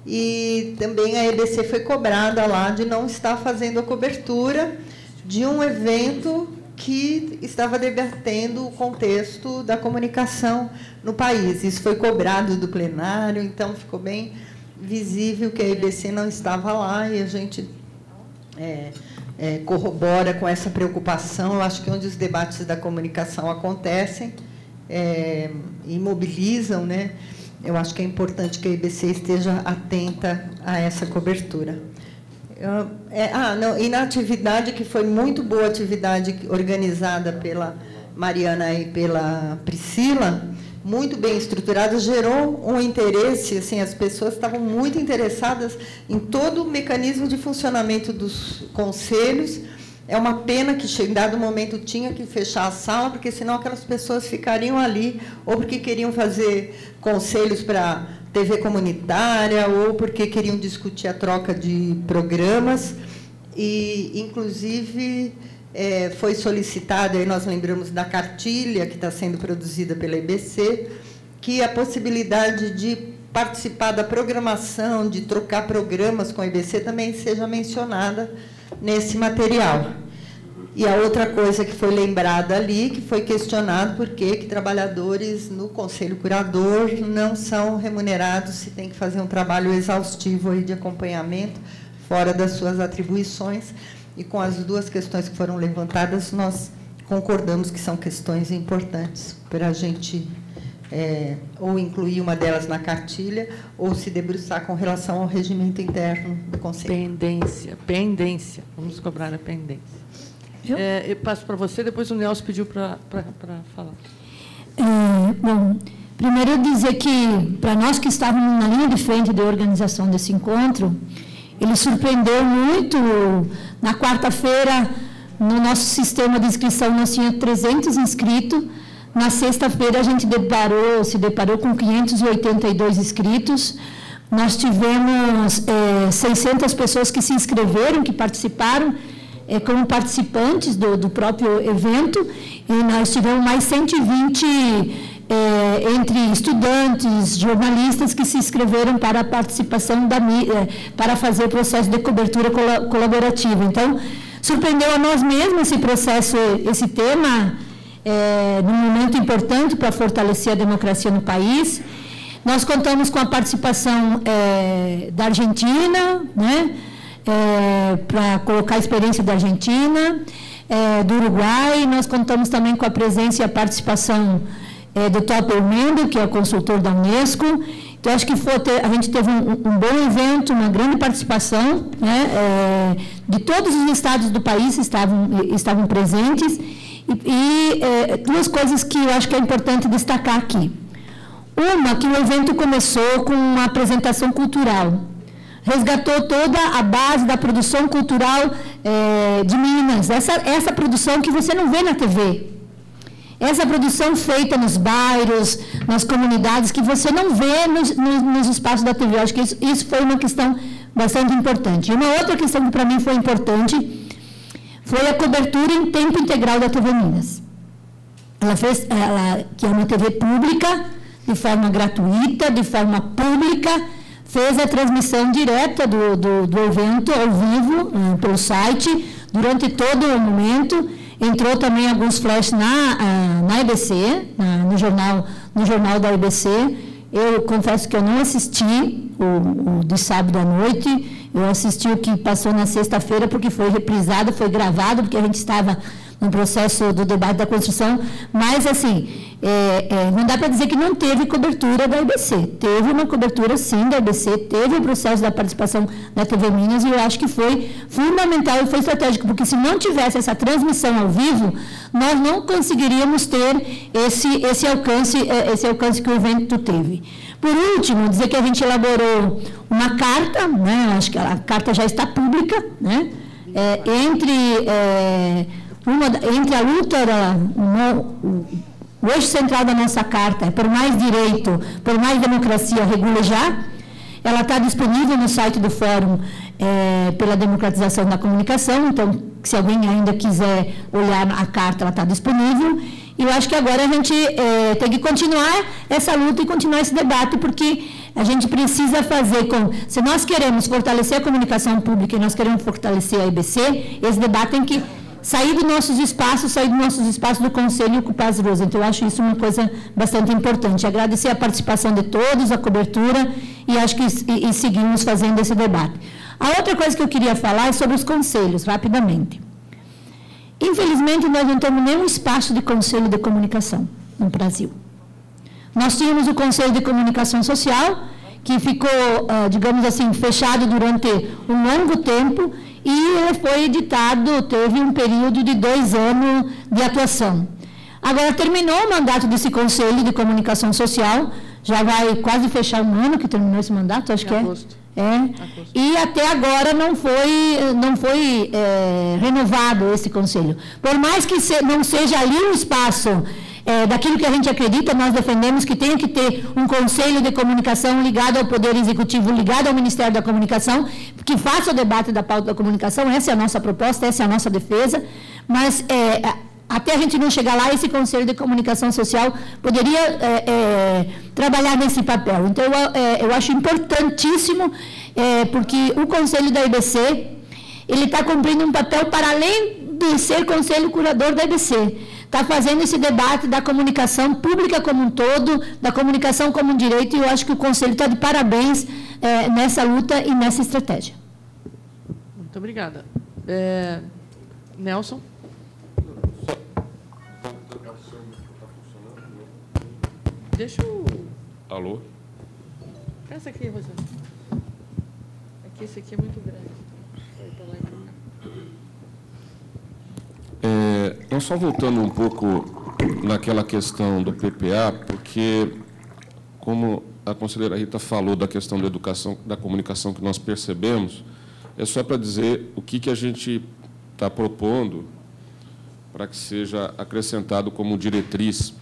e também a EBC foi cobrada lá de não estar fazendo a cobertura de um evento que estava debatendo o contexto da comunicação no país. Isso foi cobrado do plenário, então ficou bem visível que a EBC não estava lá, e a gente corrobora com essa preocupação. Eu acho que onde os debates da comunicação acontecem e mobilizam, né, eu acho que é importante que a EBC esteja atenta a essa cobertura. E na atividade, que foi muito boa, atividade organizada pela Mariana e pela Priscila, muito bem estruturada, gerou um interesse, assim, as pessoas estavam muito interessadas em todo o mecanismo de funcionamento dos conselhos. É uma pena que, em dado momento, tinha que fechar a sala, porque senão aquelas pessoas ficariam ali, ou porque queriam fazer conselhos para TV comunitária, ou porque queriam discutir a troca de programas. E, inclusive, foi solicitado, aí nós lembramos da cartilha que está sendo produzida pela EBC, que a possibilidade de participar da programação, de trocar programas com a EBC, também seja mencionada nesse material. E a outra coisa que foi lembrada ali, que foi questionado por que trabalhadores no Conselho Curador não são remunerados, se tem que fazer um trabalho exaustivo aí de acompanhamento, fora das suas atribuições. E com as 2 questões que foram levantadas, nós concordamos que são questões importantes para a gente ou incluir uma delas na cartilha, ou se debruçar com relação ao regimento interno do Conselho. Pendência. Vamos cobrar a pendência. Eu passo para você, depois o Nelson pediu para falar. Bom, primeiro eu dizer que, para nós que estávamos na linha de frente da organização desse encontro, ele surpreendeu muito. Na quarta-feira, no nosso sistema de inscrição, nós tínhamos 300 inscritos. Na sexta-feira, a gente se deparou com 582 inscritos. Nós tivemos 600 pessoas que se inscreveram, que participaram como participantes do próprio evento, e nós tivemos mais 120 entre estudantes, jornalistas que se inscreveram para a participação da mídia, para fazer o processo de cobertura colaborativa. Então, surpreendeu a nós mesmos esse processo, esse tema, num momento importante para fortalecer a democracia no país. Nós contamos com a participação da Argentina, né, para colocar a experiência da Argentina, do Uruguai. Nós contamos também com a presença e a participação do Topper Mendo, que é o consultor da Unesco. Então, acho que a gente teve um bom evento, uma grande participação, né, de todos os estados do país estavam presentes. E 2 coisas que eu acho que é importante destacar aqui. Uma, que o evento começou com uma apresentação cultural. Resgatou toda a base da produção cultural de Minas. Essa produção que você não vê na TV. Essa produção feita nos bairros, nas comunidades, que você não vê nos espaços da TV. Eu acho que isso foi uma questão bastante importante. E uma outra questão que para mim foi importante foi a cobertura em tempo integral da TV Minas. Que é uma TV pública, de forma gratuita, de forma pública, fez a transmissão direta do evento ao vivo, pelo site, durante todo o momento. Entrou também alguns flashes na EBC, no jornal da EBC. Eu confesso que eu não assisti o de sábado à noite. Eu assisti o que passou na sexta-feira, porque foi reprisado, foi gravado, porque a gente estava no processo do debate da Constituição. Mas, assim, não dá para dizer que não teve cobertura da EBC. Teve uma cobertura, sim, da EBC, teve o processo da participação da TV Minas, e eu acho que foi fundamental e foi estratégico, porque se não tivesse essa transmissão ao vivo, nós não conseguiríamos ter esse alcance que o evento teve. Por último, dizer que a gente elaborou uma carta, né, acho que a carta já está pública, né, entre a luta, o eixo central da nossa carta é por mais direito, por mais democracia, regule já. Ela está disponível no site do Fórum pela Democratização da Comunicação, então, se alguém ainda quiser olhar a carta, ela está disponível. E eu acho que agora a gente tem que continuar essa luta e continuar esse debate, porque a gente precisa fazer se nós queremos fortalecer a comunicação pública e nós queremos fortalecer a EBC, esse debate tem que sair dos nossos espaços do Conselho e ocupar as ruas. Então, eu acho isso uma coisa bastante importante. Agradecer a participação de todos, a cobertura, e acho que seguimos fazendo esse debate. A outra coisa que eu queria falar é sobre os conselhos, rapidamente. Infelizmente, nós não temos nenhum espaço de conselho de comunicação no Brasil. Nós tínhamos o Conselho de Comunicação Social, que ficou, digamos assim, fechado durante um longo tempo, e ele foi editado, teve um período de 2 anos de atuação. Agora, terminou o mandato desse Conselho de Comunicação Social, já vai quase fechar um ano que terminou esse mandato, acho que é. E até agora não foi renovado esse Conselho. Por mais que não seja ali um espaço daquilo que a gente acredita, nós defendemos que tenha que ter um Conselho de Comunicação ligado ao Poder Executivo, ligado ao Ministério da Comunicação, que faça o debate da pauta da comunicação. Essa é a nossa proposta, essa é a nossa defesa, mas até a gente não chegar lá, esse Conselho de Comunicação Social poderia trabalhar nesse papel. Então, eu acho importantíssimo, porque o Conselho da EBC, ele está cumprindo um papel para além de ser Conselho Curador da EBC. Está fazendo esse debate da comunicação pública como um todo, da comunicação como um direito, e eu acho que o Conselho está de parabéns nessa luta e nessa estratégia. Muito obrigada. Nelson? Deixa o... Alô? Essa aqui, Rosana. Aqui, esse aqui é muito grande. Nós só voltando um pouco naquela questão do PPA, porque, como a conselheira Rita falou da questão da educação, da comunicação que nós percebemos, é só para dizer o que a gente está propondo para que seja acrescentado como diretriz.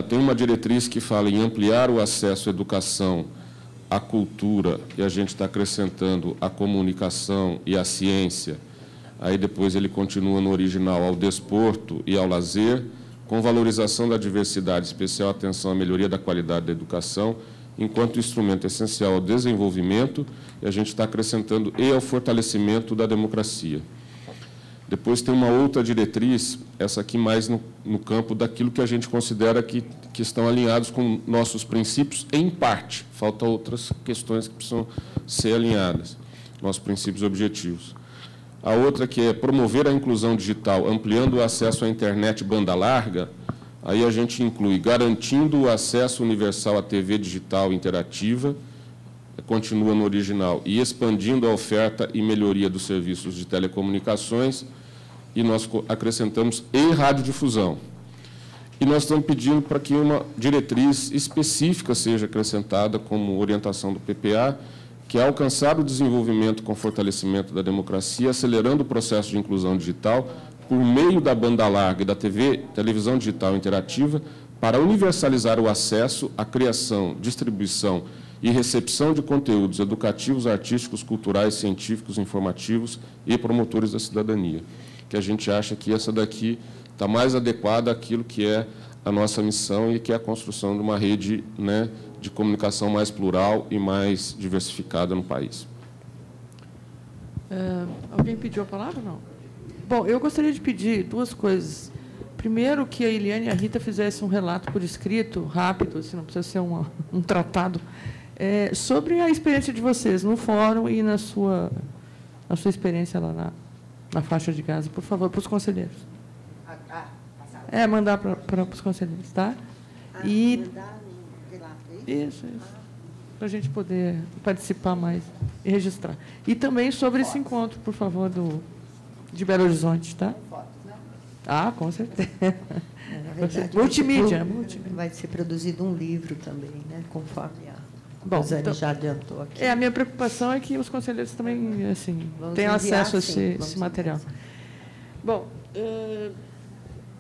Tem uma diretriz que fala em ampliar o acesso à educação, à cultura, e a gente está acrescentando a comunicação e a ciência. Aí depois ele continua no original, ao desporto e ao lazer, com valorização da diversidade, especial atenção à melhoria da qualidade da educação, enquanto instrumento essencial ao desenvolvimento, e a gente está acrescentando e ao fortalecimento da democracia. Depois tem uma outra diretriz, essa aqui mais no campo daquilo que a gente considera que estão alinhados com nossos princípios, em parte. Faltam outras questões que precisam ser alinhadas, nossos princípios e objetivos. A outra, que é promover a inclusão digital, ampliando o acesso à internet banda larga, aí a gente inclui garantindo o acesso universal à TV digital interativa, continua no original, e expandindo a oferta e melhoria dos serviços de telecomunicações, e nós acrescentamos e radiodifusão. E nós estamos pedindo para que uma diretriz específica seja acrescentada como orientação do PPA, que é alcançar o desenvolvimento com fortalecimento da democracia, acelerando o processo de inclusão digital por meio da banda larga e da televisão digital interativa, para universalizar o acesso à criação, distribuição e recepção de conteúdos educativos, artísticos, culturais, científicos, informativos e promotores da cidadania. Que a gente acha que essa daqui está mais adequada àquilo que é a nossa missão e que é a construção de uma rede, né, de comunicação mais plural e mais diversificada no país. Alguém pediu a palavra ou não? Bom, eu gostaria de pedir 2 coisas. Primeiro, que a Eliane e a Rita fizessem um relato por escrito, rápido, assim, não precisa ser um tratado, sobre a experiência de vocês no fórum e na sua experiência lá na faixa de Gaza, por favor, para os conselheiros. Mandar para os conselheiros, tá? Isso. Para a gente poder participar mais e registrar. E também sobre esse encontro, por favor, de Belo Horizonte, tá? Com certeza. Na verdade, multimídia. Vai ser produzido um livro também, né, conforme Bom, Rosane então, já adiantou aqui. a minha preocupação é que os conselheiros também assim, tenham acesso a esse material. Bom,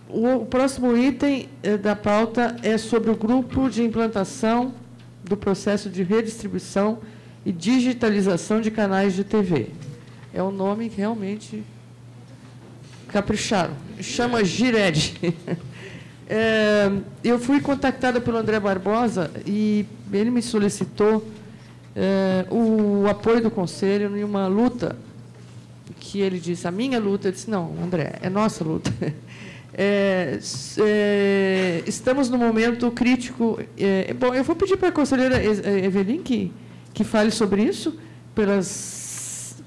o próximo item da pauta é sobre o grupo de implantação do processo de redistribuição e digitalização de canais de TV. É um nome que realmente capricharam. Chama GIRED. Eu fui contactada pelo André Barbosa e ele me solicitou o apoio do Conselho em uma luta que ele disse, a minha luta. Eu disse, não, André, é nossa luta. Estamos num momento crítico. Bom, eu vou pedir para a conselheira Evelyn que fale sobre isso.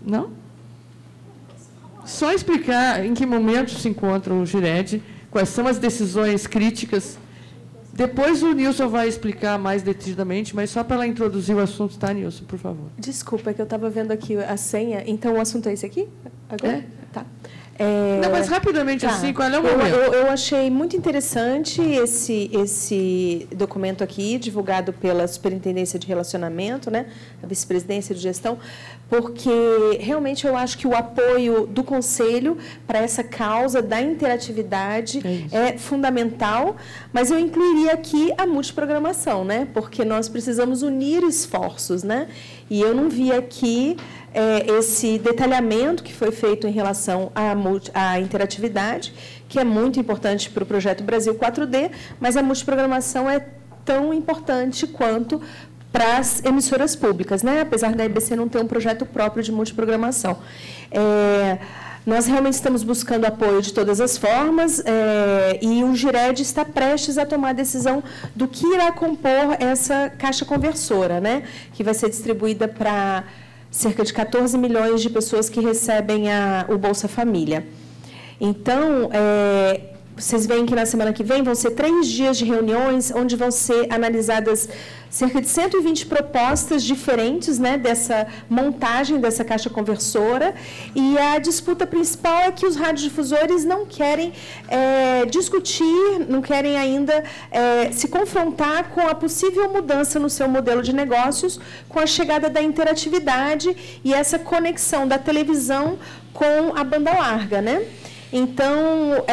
Não? Só explicar em que momento se encontra o GIRED, quais são as decisões críticas. Depois o Nilson vai explicar mais detidamente, mas só para ela introduzir o assunto, tá, Nilson, por favor. Desculpa, é que eu estava vendo aqui a senha. Então, o assunto é esse aqui? Agora? Tá. Não, mas rapidamente assim, qual é o momento? Eu achei muito interessante esse documento aqui, divulgado pela Superintendência de Relacionamento, né, a Vice-Presidência de Gestão, porque realmente eu acho que o apoio do Conselho para essa causa da interatividade é fundamental, mas eu incluiria aqui a multiprogramação, né, porque nós precisamos unir esforços, né, e eu não vi aqui esse detalhamento que foi feito em relação à interatividade, que é muito importante para o projeto Brasil 4D, mas a multiprogramação é tão importante quanto para as emissoras públicas, né? Apesar da EBC não ter um projeto próprio de multiprogramação. Nós realmente estamos buscando apoio de todas as formas e o GIRED está prestes a tomar a decisão do que irá compor essa caixa conversora, né? Que vai ser distribuída para cerca de 14 milhões de pessoas que recebem o Bolsa Família. Então, vocês veem que na semana que vem vão ser 3 dias de reuniões, onde vão ser analisadas cerca de 120 propostas diferentes, né, dessa montagem dessa caixa conversora. E a disputa principal é que os radiodifusores não querem discutir, não querem ainda se confrontar com a possível mudança no seu modelo de negócios, com a chegada da interatividade e essa conexão da televisão com a banda larga, né? Então,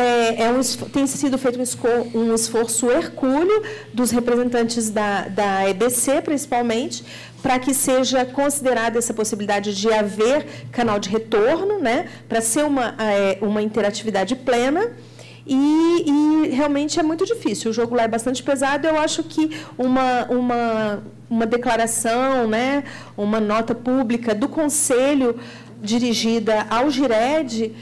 tem sido feito um esforço hercúleo dos representantes da EBC, principalmente, para que seja considerada essa possibilidade de haver canal de retorno, né, para ser uma interatividade plena. E realmente é muito difícil. O jogo lá é bastante pesado. Eu acho que uma declaração, né, uma nota pública do Conselho dirigida ao GIRED,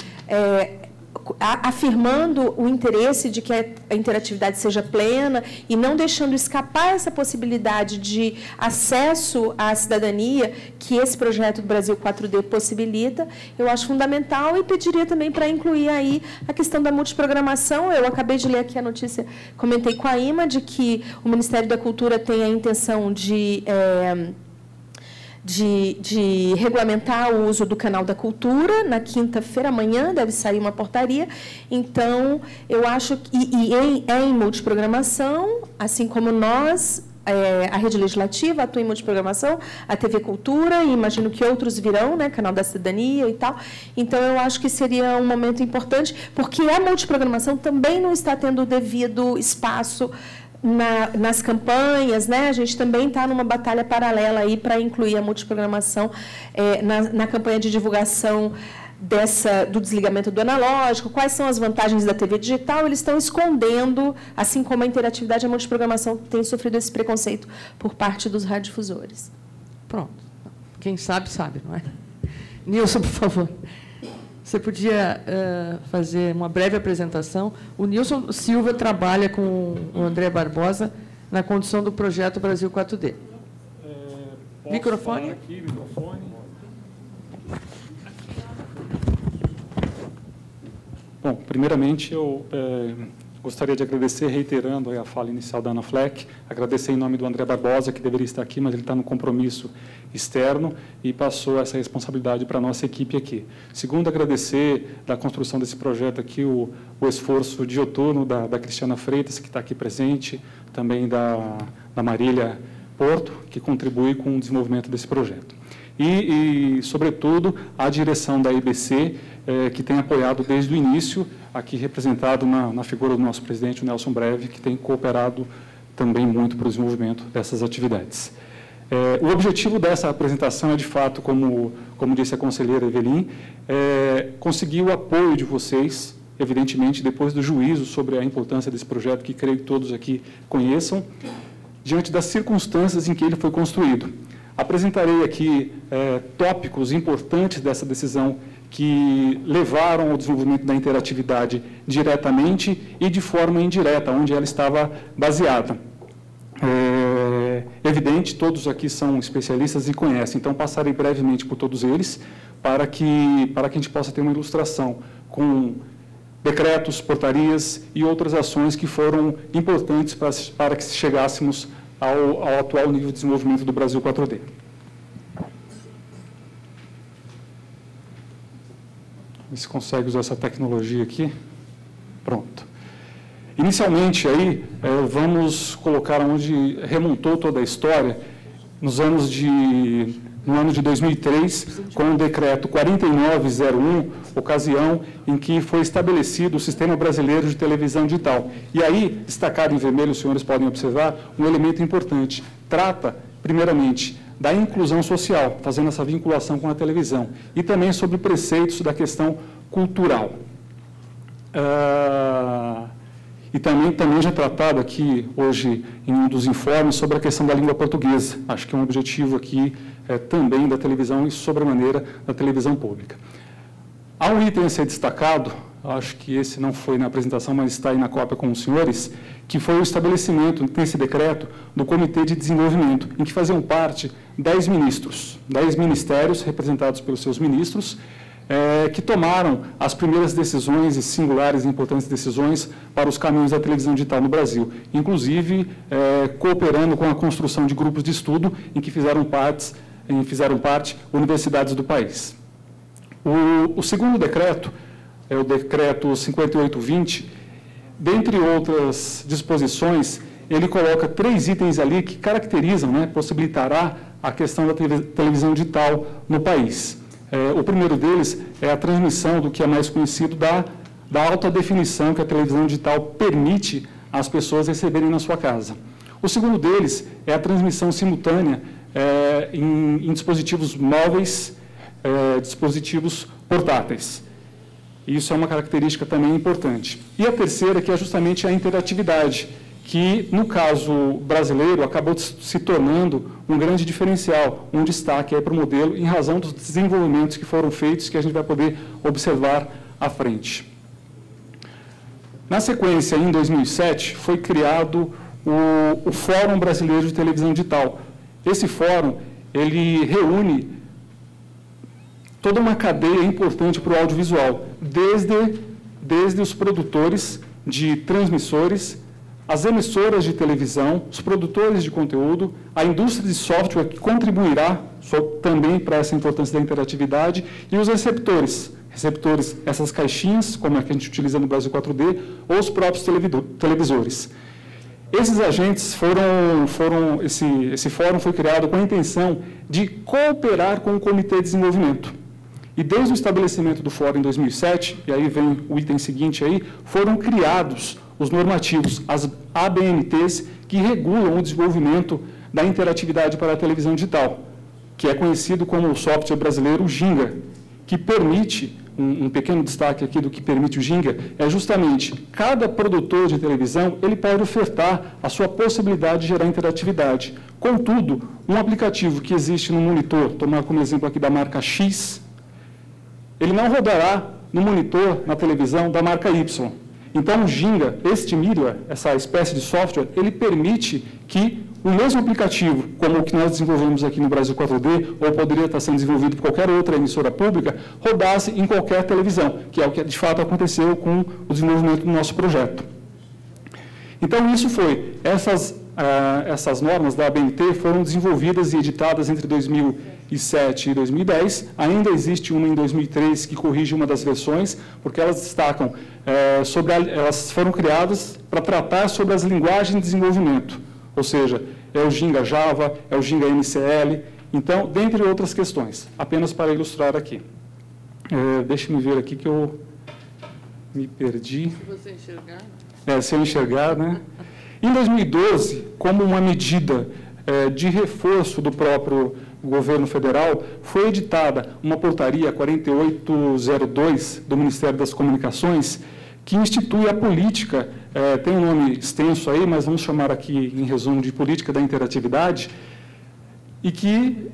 afirmando o interesse de que a interatividade seja plena e não deixando escapar essa possibilidade de acesso à cidadania que esse projeto do Brasil 4D possibilita, eu acho fundamental e pediria também para incluir aí a questão da multiprogramação. Eu acabei de ler aqui a notícia, comentei com a IMA, de que o Ministério da Cultura tem a intenção de regulamentar o uso do canal da cultura. Na quinta-feira, amanhã, deve sair uma portaria. Então, eu acho que em multiprogramação, assim como nós, a Rede Legislativa atua em multiprogramação, a TV Cultura, e imagino que outros virão, né, Canal da Cidadania e tal. Então, eu acho que seria um momento importante, porque a multiprogramação também não está tendo o devido espaço nas campanhas, né? A gente também está numa batalha paralela aí para incluir a multiprogramação na campanha de divulgação do desligamento do analógico. Quais são as vantagens da TV digital? Eles estão escondendo, assim como a interatividade e a multiprogramação tem sofrido esse preconceito por parte dos radiodifusores. Pronto. Quem sabe, sabe, não é? Nilson, por favor. Você podia fazer uma breve apresentação. O Nilson Silva trabalha com o André Barbosa na condução do projeto Brasil 4D. Microfone. Aqui, microfone. Bom, primeiramente, eu gostaria de agradecer, reiterando a fala inicial da Ana Fleck, agradecer em nome do André Barbosa, que deveria estar aqui, mas ele está no compromisso externo e passou essa responsabilidade para a nossa equipe aqui. Segundo, agradecer da construção desse projeto aqui, o esforço dioturno da Cristiana Freitas, que está aqui presente, também da Marília Porto, que contribui com o desenvolvimento desse projeto. E sobretudo, a direção da IBC, que tem apoiado desde o início, aqui representado na figura do nosso presidente, o Nelson Breve, que tem cooperado também muito para o desenvolvimento dessas atividades. O objetivo dessa apresentação é, de fato, como disse a conselheira Evelyn, conseguir o apoio de vocês, evidentemente, depois do juízo sobre a importância desse projeto, que creio que todos aqui conheçam, diante das circunstâncias em que ele foi construído. Apresentarei aqui tópicos importantes dessa decisão que levaram ao desenvolvimento da interatividade diretamente e de forma indireta, onde ela estava baseada. Evidente, todos aqui são especialistas e conhecem, então passarei brevemente por todos eles, para que a gente possa ter uma ilustração com decretos, portarias e outras ações que foram importantes para que chegássemos ao atual nível de desenvolvimento do Brasil 4D. Se consegue usar essa tecnologia aqui. Pronto. Inicialmente, aí, vamos colocar onde remontou toda a história, no ano de 2003, com o decreto 4901, ocasião em que foi estabelecido o Sistema Brasileiro de Televisão Digital. E aí, destacado em vermelho, os senhores podem observar, um elemento importante. Trata, primeiramente, da inclusão social, fazendo essa vinculação com a televisão, e também sobre preceitos da questão cultural. E também já tratado aqui, hoje, em um dos informes, sobre a questão da língua portuguesa. Acho que é um objetivo aqui também da televisão e, sobremaneira, da televisão pública. Há um item a ser destacado, acho que esse não foi na apresentação, mas está aí na cópia com os senhores, que foi o estabelecimento, nesse decreto, do Comitê de Desenvolvimento, em que faziam parte 10 ministros, 10 ministérios representados pelos seus ministros, que tomaram as primeiras decisões e singulares e importantes decisões para os caminhos da televisão digital no Brasil, inclusive cooperando com a construção de grupos de estudo em que fizeram parte universidades do país. O segundo decreto, é o decreto 5820, dentre outras disposições, ele coloca 3 itens ali que caracterizam, possibilitará a questão da televisão digital no país. O primeiro deles é a transmissão do que é mais conhecido da alta definição que a televisão digital permite às pessoas receberem na sua casa. O segundo deles é a transmissão simultânea em dispositivos móveis, dispositivos portáteis. Isso é uma característica também importante. E a terceira, que é justamente a interatividade, que, no caso brasileiro, acabou se tornando um grande diferencial, um destaque para o modelo, em razão dos desenvolvimentos que foram feitos, que a gente vai poder observar à frente. Na sequência, em 2007, foi criado o Fórum Brasileiro de Televisão Digital. Esse fórum, ele reúne toda uma cadeia importante para o audiovisual, desde os produtores de transmissores, as emissoras de televisão, os produtores de conteúdo, a indústria de software, que contribuirá também para essa importância da interatividade, e os receptores, essas caixinhas, como a que a gente utiliza no Brasil 4D, ou os próprios televisores. Esses agentes esse fórum foi criado com a intenção de cooperar com o Comitê de Desenvolvimento. E desde o estabelecimento do fórum em 2007, e aí vem o item seguinte aí, foram criados os normativos, as ABNTs, que regulam o desenvolvimento da interatividade para a televisão digital, que é conhecido como o software brasileiro Ginga, que permite, um pequeno destaque aqui do que permite o Ginga, é justamente, cada produtor de televisão, ele pode ofertar a sua possibilidade de gerar interatividade. Contudo, um aplicativo que existe no monitor, tomar como exemplo aqui da marca X, ele não rodará no monitor, na televisão, da marca Y. Então, o Ginga, este middleware, essa espécie de software, ele permite que o mesmo aplicativo, como o que nós desenvolvemos aqui no Brasil 4D, ou poderia estar sendo desenvolvido por qualquer outra emissora pública, rodasse em qualquer televisão, que é o que de fato aconteceu com o desenvolvimento do nosso projeto. Então, isso foi, essas normas da ABNT foram desenvolvidas e editadas entre 2007 e 2010. Ainda existe uma em 2003 que corrige uma das versões, porque elas destacam elas foram criadas para tratar sobre as linguagens de desenvolvimento. Ou seja, é o Ginga Java, é o Ginga MCL, então, dentre outras questões, apenas para ilustrar aqui. Deixe-me ver aqui que eu me perdi. Se você enxergar. Se eu enxergar, né? Em 2012, como uma medida de reforço do próprio governo federal, foi editada uma portaria 4802 do Ministério das Comunicações, que institui a política, tem um nome extenso aí, mas vamos chamar aqui, em resumo, de política da interatividade, e que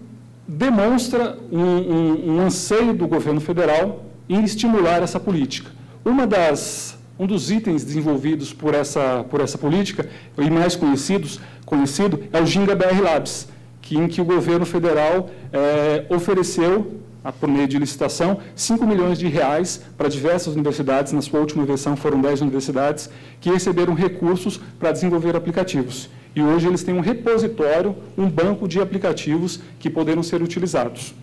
demonstra um anseio do governo federal em estimular essa política. Um dos itens desenvolvidos por essa política, e mais conhecido, é o Ginga BR Labs, em que o governo federal ofereceu, por meio de licitação, 5 milhões de reais para diversas universidades. Na sua última versão foram 10 universidades que receberam recursos para desenvolver aplicativos. E hoje eles têm um repositório, um banco de aplicativos que poderão ser utilizados.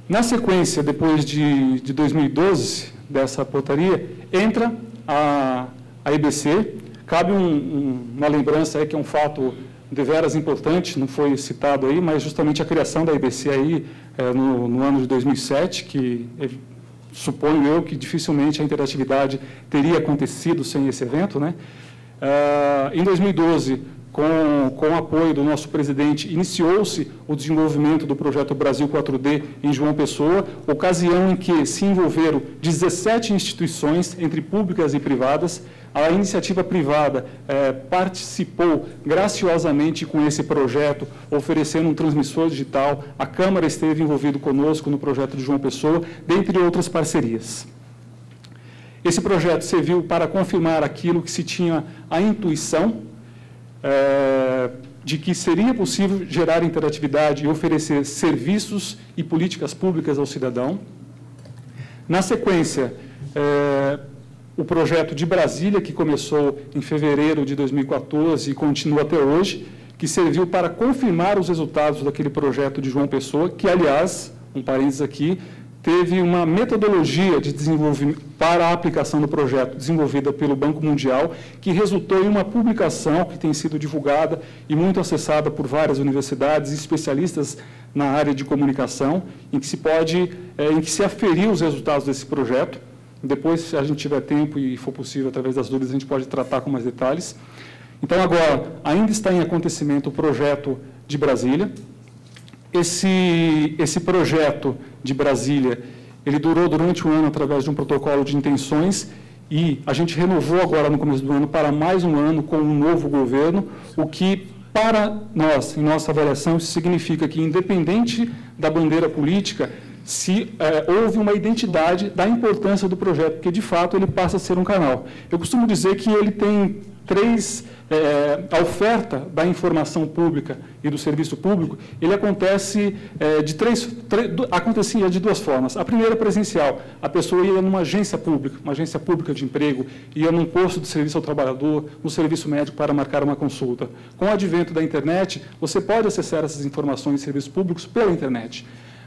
Na sequência, depois de 2012, dessa portaria, entra a EBC. Cabe uma lembrança aí que é um fato deveras importante, não foi citado aí, mas justamente a criação da EBC aí no ano de 2007, que suponho eu que dificilmente a interatividade teria acontecido sem esse evento, né? Em 2012, com o apoio do nosso presidente, iniciou-se o desenvolvimento do projeto Brasil 4D em João Pessoa, ocasião em que se envolveram 17 instituições, entre públicas e privadas. A iniciativa privada participou graciosamente com esse projeto, oferecendo um transmissor digital. A Câmara esteve envolvida conosco no projeto de João Pessoa, dentre outras parcerias. Esse projeto serviu para confirmar aquilo que se tinha a intuição de que seria possível gerar interatividade e oferecer serviços e políticas públicas ao cidadão. Na sequência, o projeto de Brasília, que começou em fevereiro de 2014 e continua até hoje, que serviu para confirmar os resultados daquele projeto de João Pessoa, que, aliás, um parênteses aqui, teve uma metodologia de desenvolvimento para a aplicação do projeto desenvolvida pelo Banco Mundial, que resultou em uma publicação que tem sido divulgada e muito acessada por várias universidades e especialistas na área de comunicação, em que se aferiu os resultados desse projeto. Depois, se a gente tiver tempo e for possível, através das dúvidas, a gente pode tratar com mais detalhes. Então, agora, ainda está em acontecimento o projeto de Brasília. Esse projeto de Brasília, ele durou durante um ano através de um protocolo de intenções e a gente renovou agora no começo do ano para mais um ano com um novo governo, o que, para nós, em nossa avaliação, isso significa que, independente da bandeira política, houve uma identidade da importância do projeto, porque, de fato, ele passa a ser um canal. Eu costumo dizer que ele tem a oferta da informação pública e do serviço público, ele acontece acontecia de duas formas. A primeira, presencial. A pessoa ia numa agência pública de emprego, ia num posto de serviço ao trabalhador, no serviço médico para marcar uma consulta. Com o advento da internet, você pode acessar essas informações de serviços públicos pela internet.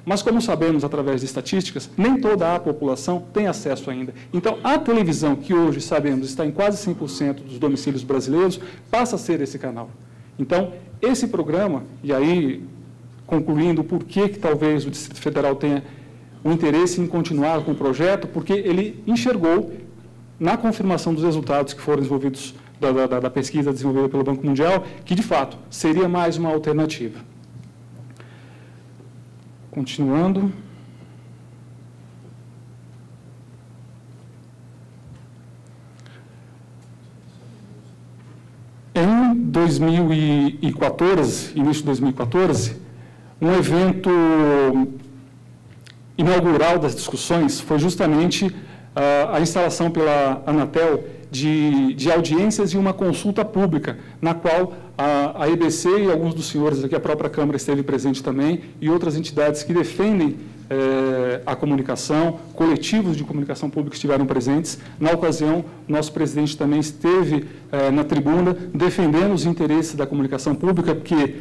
Mas, como sabemos, através de estatísticas, nem toda a população tem acesso ainda. Então, a televisão, que hoje, sabemos, está em quase 100% dos domicílios brasileiros, passa a ser esse canal. Então, esse programa, e aí, concluindo por que talvez o Distrito Federal tenha o interesse em continuar com o projeto, porque ele enxergou, na confirmação dos resultados que foram desenvolvidos da pesquisa desenvolvida pelo Banco Mundial, que, de fato, seria mais uma alternativa. Continuando. Em 2014, início de 2014, um evento inaugural das discussões foi justamente a instalação pela Anatel de audiências e uma consulta pública, na qual a EBC e alguns dos senhores aqui, a própria Câmara esteve presente também, e outras entidades que defendem a comunicação, coletivos de comunicação pública estiveram presentes. Na ocasião, nosso presidente também esteve na tribuna defendendo os interesses da comunicação pública, porque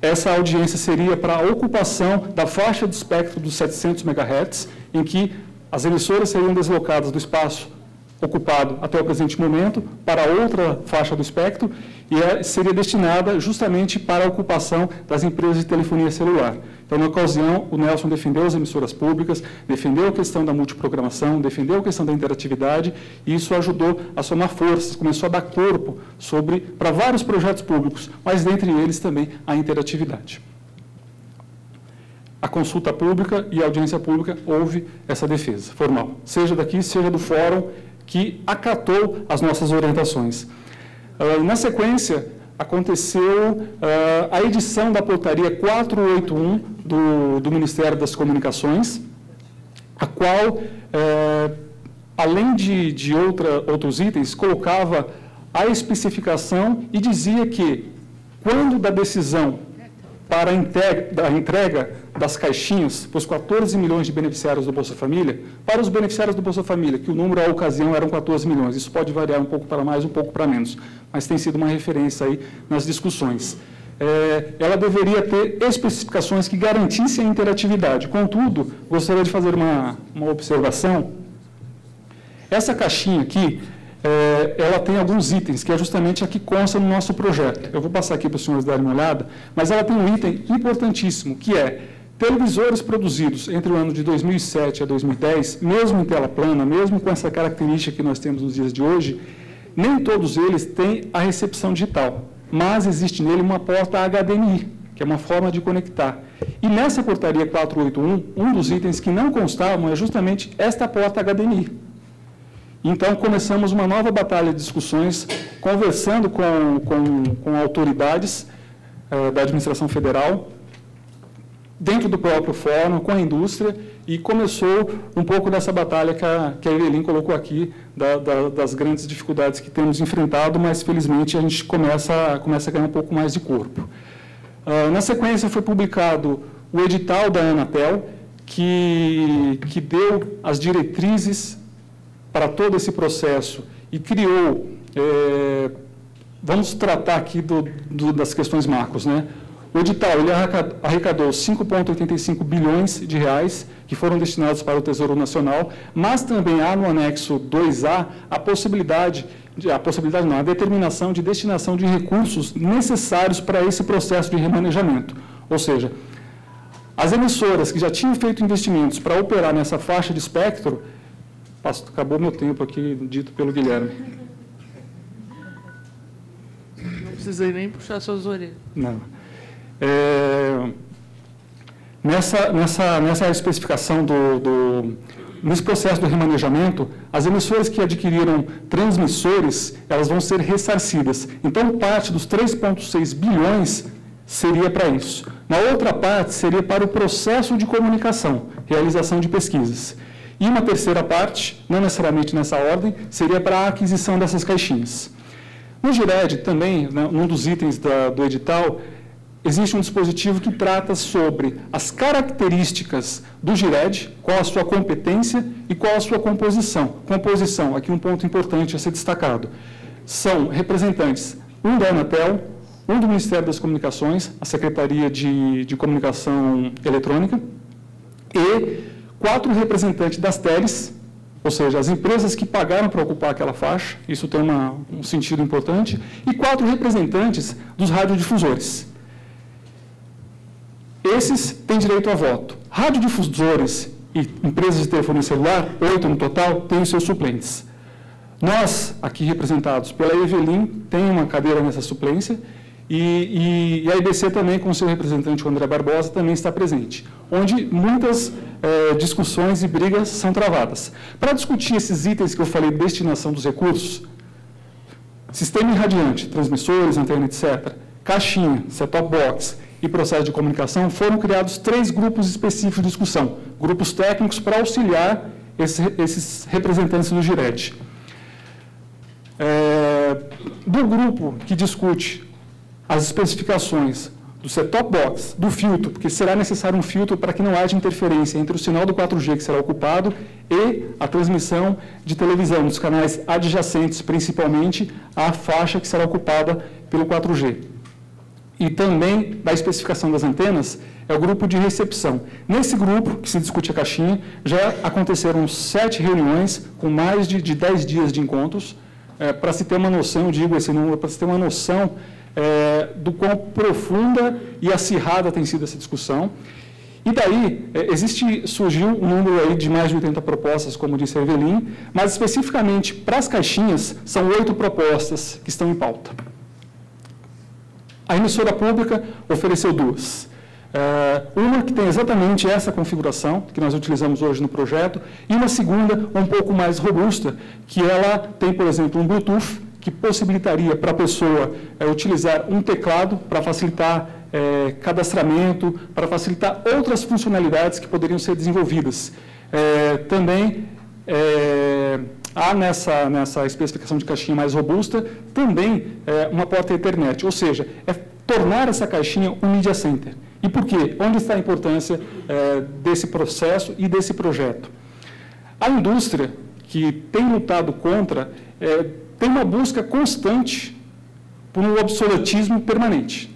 essa audiência seria para a ocupação da faixa de espectro dos 700 MHz, em que as emissoras seriam deslocadas do espaço ocupado até o presente momento para outra faixa do espectro e seria destinada justamente para a ocupação das empresas de telefonia celular. Então, na ocasião, o Nelson defendeu as emissoras públicas, defendeu a questão da multiprogramação, defendeu a questão da interatividade, e isso ajudou a somar forças, começou a dar corpo para vários projetos públicos, mas dentre eles também a interatividade. A consulta pública e a audiência pública houve essa defesa formal, seja daqui, seja do fórum, que acatou as nossas orientações. Na sequência, aconteceu a edição da portaria 481 do Ministério das Comunicações, a qual, além de outros itens, colocava a especificação e dizia que, quando da decisão para a entrega das caixinhas para os 14 milhões de beneficiários do Bolsa Família, para os beneficiários do Bolsa Família, que o número à ocasião eram 14 milhões, isso pode variar um pouco para mais, um pouco para menos, mas tem sido uma referência aí nas discussões. Ela deveria ter especificações que garantissem a interatividade. Contudo, gostaria de fazer uma observação. Essa caixinha aqui, ela tem alguns itens, que é justamente a que consta no nosso projeto. Eu vou passar aqui para os senhores darem uma olhada, mas ela tem um item importantíssimo, que é televisores produzidos entre o ano de 2007 a 2010, mesmo em tela plana, mesmo com essa característica que nós temos nos dias de hoje, nem todos eles têm a recepção digital, mas existe nele uma porta HDMI, que é uma forma de conectar. E nessa portaria 481, um dos itens que não constavam é justamente esta porta HDMI. Então, começamos uma nova batalha de discussões, conversando com autoridades da administração federal, dentro do próprio fórum, com a indústria, e começou um pouco dessa batalha que a Evelyn colocou aqui, das grandes dificuldades que temos enfrentado, mas, felizmente, a gente começa a ganhar um pouco mais de corpo. Na sequência, foi publicado o edital da Anatel, que deu as diretrizes para todo esse processo e criou, vamos tratar aqui das questões macros, né? O edital ele arrecadou 5,85 bilhões de reais, que foram destinados para o Tesouro Nacional, mas também há no anexo 2A a determinação de destinação de recursos necessários para esse processo de remanejamento. Ou seja, as emissoras que já tinham feito investimentos para operar nessa faixa de espectro, acabou meu tempo aqui, dito pelo Guilherme. Não precisei nem puxar suas orelhas. Não. Nessa especificação nesse processo do remanejamento, as emissoras que adquiriram transmissores, elas vão ser ressarcidas. Então, parte dos 3,6 bilhões seria para isso. Na outra parte, seria para o processo de comunicação, realização de pesquisas. E uma terceira parte, não necessariamente nessa ordem, seria para a aquisição dessas caixinhas. No GIRED, também, num dos itens do edital, existe um dispositivo que trata sobre as características do GIRED, qual a sua competência e qual a sua composição. Composição, aqui um ponto importante a ser destacado. São representantes, um da Anatel, um do Ministério das Comunicações, a Secretaria de Comunicação Eletrônica, e 4 representantes das teles, ou seja, as empresas que pagaram para ocupar aquela faixa, isso tem um sentido importante, e 4 representantes dos radiodifusores. Esses têm direito a voto. Radiodifusores e empresas de telefonia celular, 8 no total, têm os seus suplentes. Nós, aqui representados pela Evelyn, tem uma cadeira nessa suplência, e a IBC também, com o seu representante, o André Barbosa, também está presente, onde muitas discussões e brigas são travadas. Para discutir esses itens que eu falei, destinação dos recursos, sistema irradiante, transmissores, antena, etc., caixinha, set-top box e processo de comunicação, foram criados 3 grupos específicos de discussão, grupos técnicos para auxiliar esses representantes do GIRED. Do grupo que discute as especificações do set-top box, do filtro, porque será necessário um filtro para que não haja interferência entre o sinal do 4G que será ocupado e a transmissão de televisão, dos canais adjacentes, principalmente, à faixa que será ocupada pelo 4G. e também da especificação das antenas é o grupo de recepção. Nesse grupo, que se discute a caixinha, já aconteceram 7 reuniões com mais de 10 dias de encontros, para se ter uma noção, eu digo esse número, para se ter uma noção do quão profunda e acirrada tem sido essa discussão. E daí, surgiu um número aí de mais de 80 propostas, como disse a Evelyn, mas especificamente para as caixinhas, são 8 propostas que estão em pauta. A emissora pública ofereceu 2. Uma que tem exatamente essa configuração que nós utilizamos hoje no projeto, e uma segunda um pouco mais robusta, que ela tem, por exemplo, um Bluetooth, que possibilitaria para a pessoa utilizar um teclado para facilitar cadastramento, para facilitar outras funcionalidades que poderiam ser desenvolvidas. Também há nessa especificação de caixinha mais robusta também uma porta Ethernet, ou seja, tornar essa caixinha um media center. E por quê? Onde está a importância desse processo e desse projeto? A indústria, que tem lutado contra, tem uma busca constante por um obsoletismo permanente.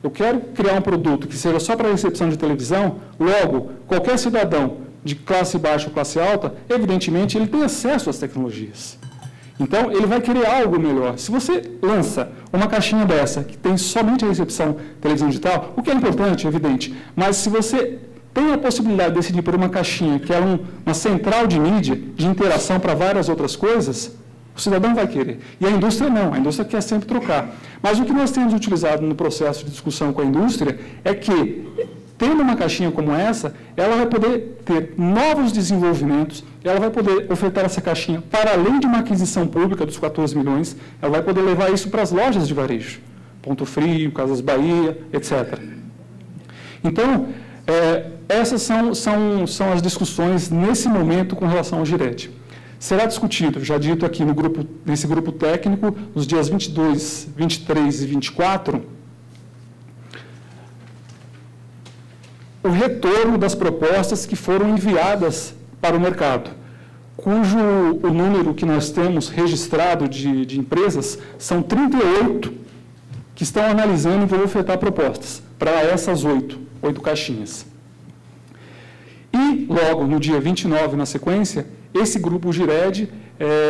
Eu quero criar um produto que seja só para recepção de televisão, logo, qualquer cidadão de classe baixa ou classe alta, evidentemente, ele tem acesso às tecnologias. Então, ele vai querer algo melhor. Se você lança uma caixinha dessa, que tem somente a recepção televisão digital, o que é importante, evidente, mas se você tem a possibilidade de decidir por uma caixinha, que é uma central de mídia, de interação para várias outras coisas, o cidadão vai querer. E a indústria não, a indústria quer sempre trocar. Mas o que nós temos utilizado no processo de discussão com a indústria é que, tendo uma caixinha como essa, ela vai poder ter novos desenvolvimentos, ela vai poder ofertar essa caixinha para além de uma aquisição pública dos 14 milhões, ela vai poder levar isso para as lojas de varejo, Ponto Frio, Casas Bahia, etc. Então, essas são as discussões nesse momento com relação ao Gired. Será discutido, já dito aqui nesse grupo técnico, nos dias 22, 23 e 24, o retorno das propostas que foram enviadas para o mercado, cujo o número que nós temos registrado de empresas são 38 que estão analisando e vão ofertar propostas para essas 8 caixinhas. E, logo, no dia 29, na sequência, esse grupo Gired,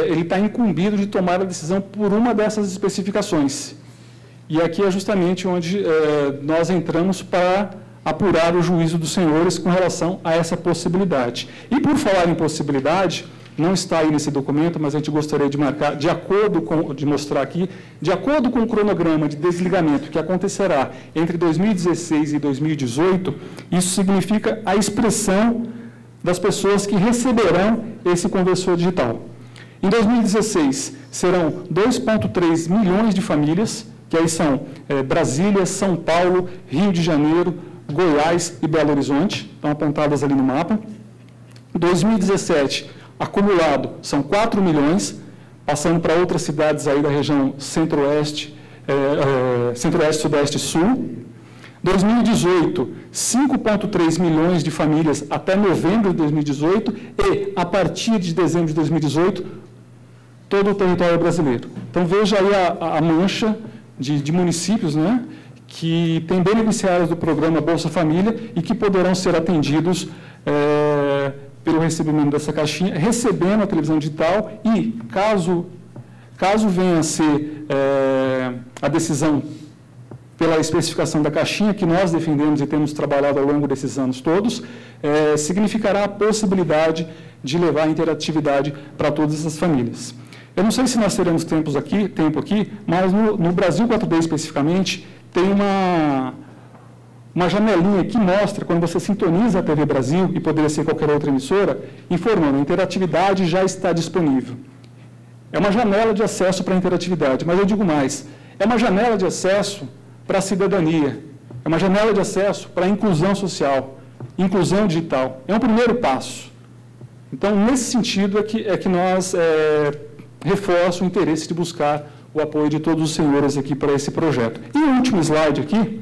ele está incumbido de tomar a decisão por uma dessas especificações. E aqui é justamente onde nós entramos para apurar o juízo dos senhores com relação a essa possibilidade. E, por falar em possibilidade, não está aí nesse documento, mas a gente gostaria de marcar, de mostrar aqui, de acordo com o cronograma de desligamento que acontecerá entre 2016 e 2018, isso significa a expressão das pessoas que receberão esse conversor digital. Em 2016, serão 2,3 milhões de famílias, que aí são Brasília, São Paulo, Rio de Janeiro, Goiás e Belo Horizonte, estão apontadas ali no mapa. Em 2017, acumulado, são 4 milhões, passando para outras cidades aí da região Centro-Oeste, Centro-Oeste, Sudeste e Sul. 2018, 5,3 milhões de famílias até novembro de 2018 e, a partir de dezembro de 2018, todo o território brasileiro. Então, veja aí a mancha de municípios, né, que tem beneficiários do programa Bolsa Família e que poderão ser atendidos pelo recebimento dessa caixinha, recebendo a televisão digital e, caso venha a ser a decisão pela especificação da caixinha, que nós defendemos e temos trabalhado ao longo desses anos todos, significará a possibilidade de levar a interatividade para todas essas famílias. Eu não sei se nós teremos tempo aqui, mas no Brasil 4D especificamente, tem uma janelinha que mostra, quando você sintoniza a TV Brasil, e poderia ser qualquer outra emissora, informando, a interatividade já está disponível. É uma janela de acesso para a interatividade, mas eu digo mais, é uma janela de acesso para a cidadania, é uma janela de acesso para a inclusão social, inclusão digital. É um primeiro passo. Então, nesse sentido, é que nós reforçamos o interesse de buscar o apoio de todos os senhores aqui para esse projeto. E o último slide aqui,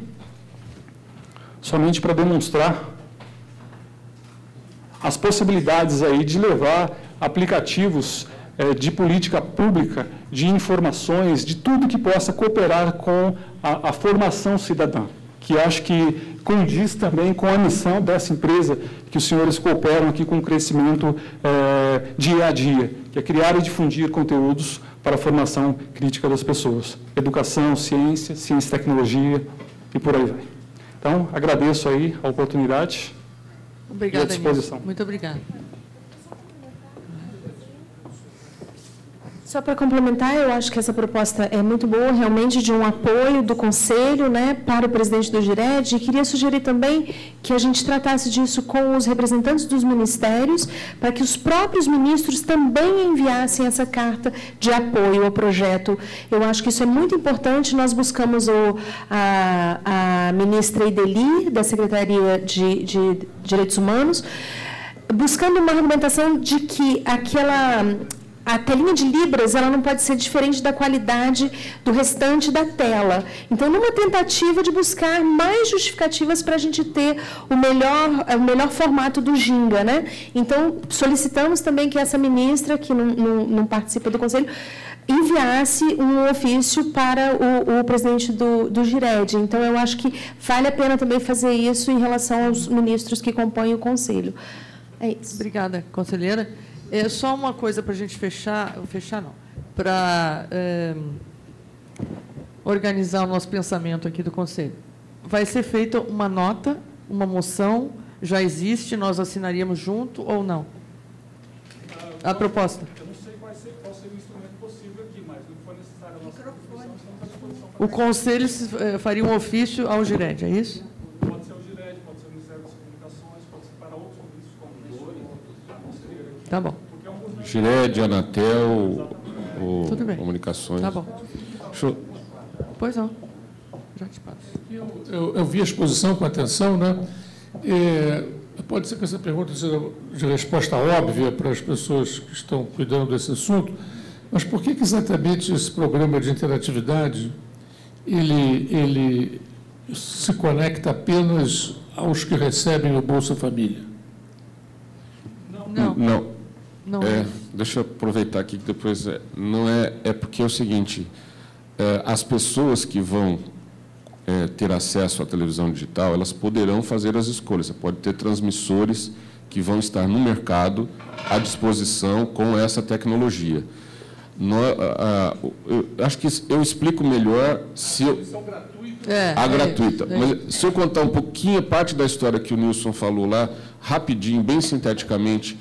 somente para demonstrar as possibilidades aí de levar aplicativos de política pública, de informações, de tudo que possa cooperar com a formação cidadã, que acho que condiz também com a missão dessa empresa, que os senhores cooperam aqui com o crescimento dia a dia, que é criar e difundir conteúdos para a formação crítica das pessoas. Educação, ciência, ciência e tecnologia e por aí vai. Então, agradeço aí a oportunidade. Obrigada, e à disposição. Muito obrigada. Só para complementar, eu acho que essa proposta é muito boa, realmente, de um apoio do Conselho, né, para o presidente do GIRED, e queria sugerir também que a gente tratasse disso com os representantes dos ministérios, para que os próprios ministros também enviassem essa carta de apoio ao projeto. Eu acho que isso é muito importante. Nós buscamos a ministra Ideli, da Secretaria de Direitos Humanos, buscando uma argumentação de que a telinha de Libras, ela não pode ser diferente da qualidade do restante da tela. Então, numa tentativa de buscar mais justificativas para a gente ter o melhor formato do Ginga, né? Então, solicitamos também que essa ministra, que não participa do Conselho, enviasse um ofício para o presidente do GIRED. Então, eu acho que vale a pena também fazer isso em relação aos ministros que compõem o Conselho. É isso. Obrigada, conselheira. Só uma coisa para a gente para organizar o nosso pensamento aqui do Conselho. Vai ser feita uma nota, uma moção, já existe, nós assinaríamos junto ou não? A proposta. Eu não sei qual seria o instrumento possível aqui, mas não foi necessário a nossa contribuição, estamos à disposição. O Conselho faria um ofício ao GIRED, é isso? Pode ser o GIRED, pode ser o Ministério das Comunicações, pode ser para outros serviços como a conselheira aqui. Tá bom. GIRED, Anatel, Comunicações. Tá bom. Pois não. Já te passo. Eu vi a exposição com atenção, né? Pode ser que essa pergunta seja de resposta óbvia para as pessoas que estão cuidando desse assunto, mas por que exatamente esse programa de interatividade ele se conecta apenas aos que recebem o Bolsa Família? Não. Deixa eu aproveitar aqui que depois não é porque é o seguinte, as pessoas que vão ter acesso à televisão digital, elas poderão fazer as escolhas. Você pode ter transmissores que vão estar no mercado à disposição com essa tecnologia. Acho que eu explico melhor se eu... gratuita. Mas se eu contar um pouquinho, parte da história que o Nilson falou lá, rapidinho, bem sinteticamente,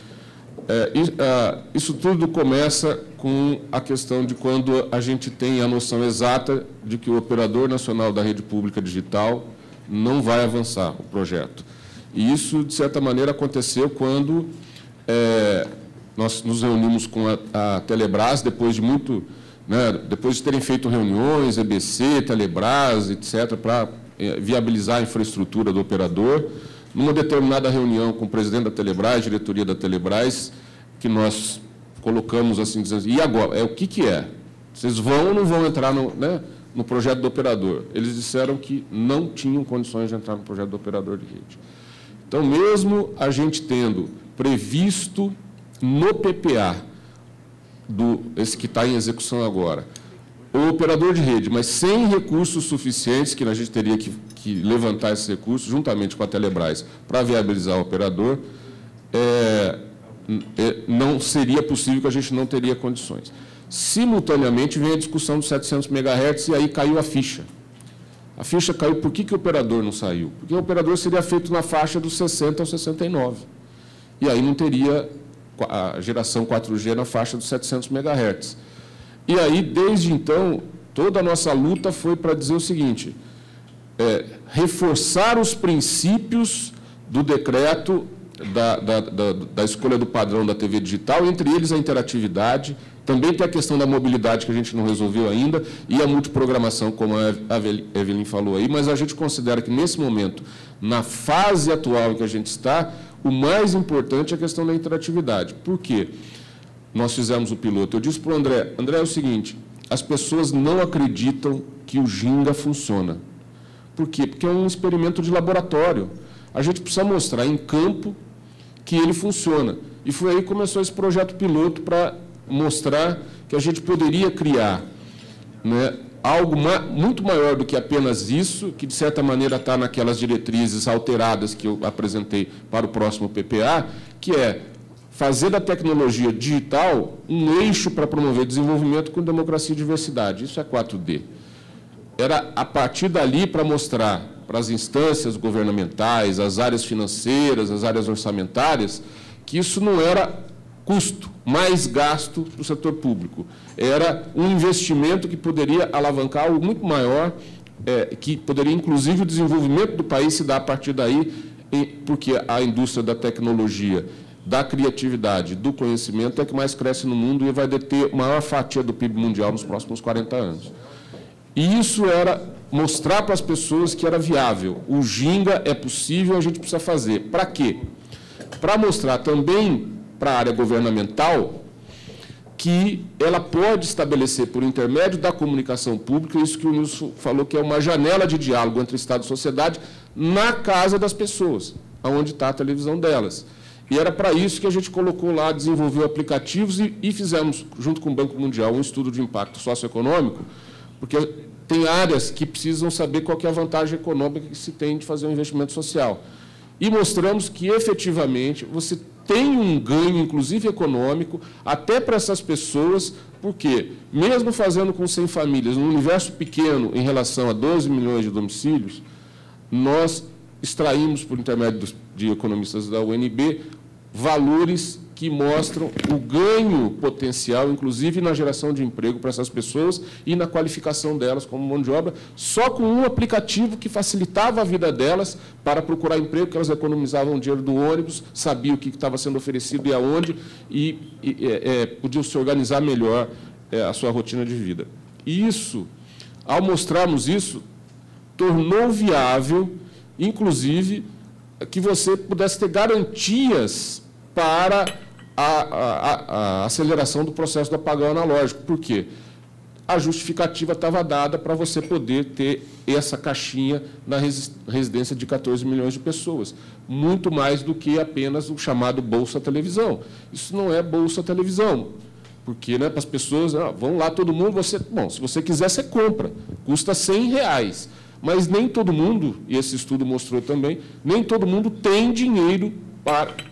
isso tudo começa com a questão de quando a gente tem a noção exata de que o Operador Nacional da Rede Pública Digital não vai avançar o projeto. E isso, de certa maneira, aconteceu quando nós nos reunimos com a Telebrás, depois de terem feito reuniões, EBC, Telebrás, etc., para viabilizar a infraestrutura do operador. Numa determinada reunião com o presidente da Telebrás, diretoria da Telebrás, que nós colocamos assim, dizendo, e agora? O que é? Vocês vão ou não vão entrar no projeto do operador? Eles disseram que não tinham condições de entrar no projeto do operador de rede. Então, mesmo a gente tendo previsto no PPA, esse que está em execução agora, o operador de rede, mas sem recursos suficientes, que a gente teria que levantar esses recursos, juntamente com a Telebrás, para viabilizar o operador, não seria possível, que a gente não teria condições. Simultaneamente, vem a discussão dos 700 MHz, e aí caiu a ficha. A ficha caiu, por que o operador não saiu? Porque o operador seria feito na faixa dos 60 aos 69. E aí não teria a geração 4G na faixa dos 700 MHz. E aí, desde então, toda a nossa luta foi para dizer o seguinte, reforçar os princípios do decreto da escolha do padrão da TV digital, entre eles a interatividade, também tem a questão da mobilidade, que a gente não resolveu ainda, e a multiprogramação, como a Evelyn falou aí, mas a gente considera que, nesse momento, na fase atual em que a gente está, o mais importante é a questão da interatividade. Por quê? Nós fizemos o piloto. Eu disse para o André, é o seguinte, as pessoas não acreditam que o Ginga funciona. Por quê? Porque é um experimento de laboratório. A gente precisa mostrar em campo que ele funciona. E foi aí que começou esse projeto piloto para mostrar que a gente poderia criar, né, algo muito maior do que apenas isso, que, de certa maneira, está naquelas diretrizes alteradas que eu apresentei para o próximo PPA, que é fazer da tecnologia digital um eixo para promover desenvolvimento com democracia e diversidade. Isso é 4D. Era a partir dali para mostrar para as instâncias governamentais, as áreas financeiras, as áreas orçamentárias, que isso não era custo, mais gasto do setor público. Era um investimento que poderia alavancar algo muito maior, que poderia, inclusive, o desenvolvimento do país se dar a partir daí, porque a indústria da tecnologia, da criatividade, do conhecimento é que mais cresce no mundo e vai deter maior fatia do PIB mundial nos próximos 40 anos. E isso era mostrar para as pessoas que era viável. O Ginga é possível, a gente precisa fazer. Para quê? Para mostrar também para a área governamental que ela pode estabelecer, por intermédio da comunicação pública, isso que o Nilson falou, que é uma janela de diálogo entre Estado e sociedade na casa das pessoas, onde está a televisão delas. E era para isso que a gente colocou lá, desenvolveu aplicativos e fizemos, junto com o Banco Mundial, um estudo de impacto socioeconômico, porque tem áreas que precisam saber qual que é a vantagem econômica que se tem de fazer um investimento social. E mostramos que, efetivamente, você tem um ganho, inclusive econômico, até para essas pessoas, porque, mesmo fazendo com 100 famílias, num universo pequeno em relação a 12 milhões de domicílios, nós extraímos, por intermédio de economistas da UNB, valores que mostram o ganho potencial, inclusive na geração de emprego para essas pessoas e na qualificação delas como mão de obra, só com um aplicativo que facilitava a vida delas para procurar emprego, que elas economizavam o dinheiro do ônibus, sabiam o que estava sendo oferecido e aonde, e podiam se organizar melhor a sua rotina de vida. E isso, ao mostrarmos isso, tornou viável, inclusive, que você pudesse ter garantias para a aceleração do processo do apagão analógico. Por quê? A justificativa estava dada para você poder ter essa caixinha na residência de 14 milhões de pessoas. Muito mais do que apenas o chamado Bolsa Televisão. Isso não é Bolsa Televisão, porque, né, para as pessoas, vão lá todo mundo, bom, se você quiser, você compra. Custa R$100. Mas nem todo mundo, e esse estudo mostrou também, nem todo mundo tem dinheiro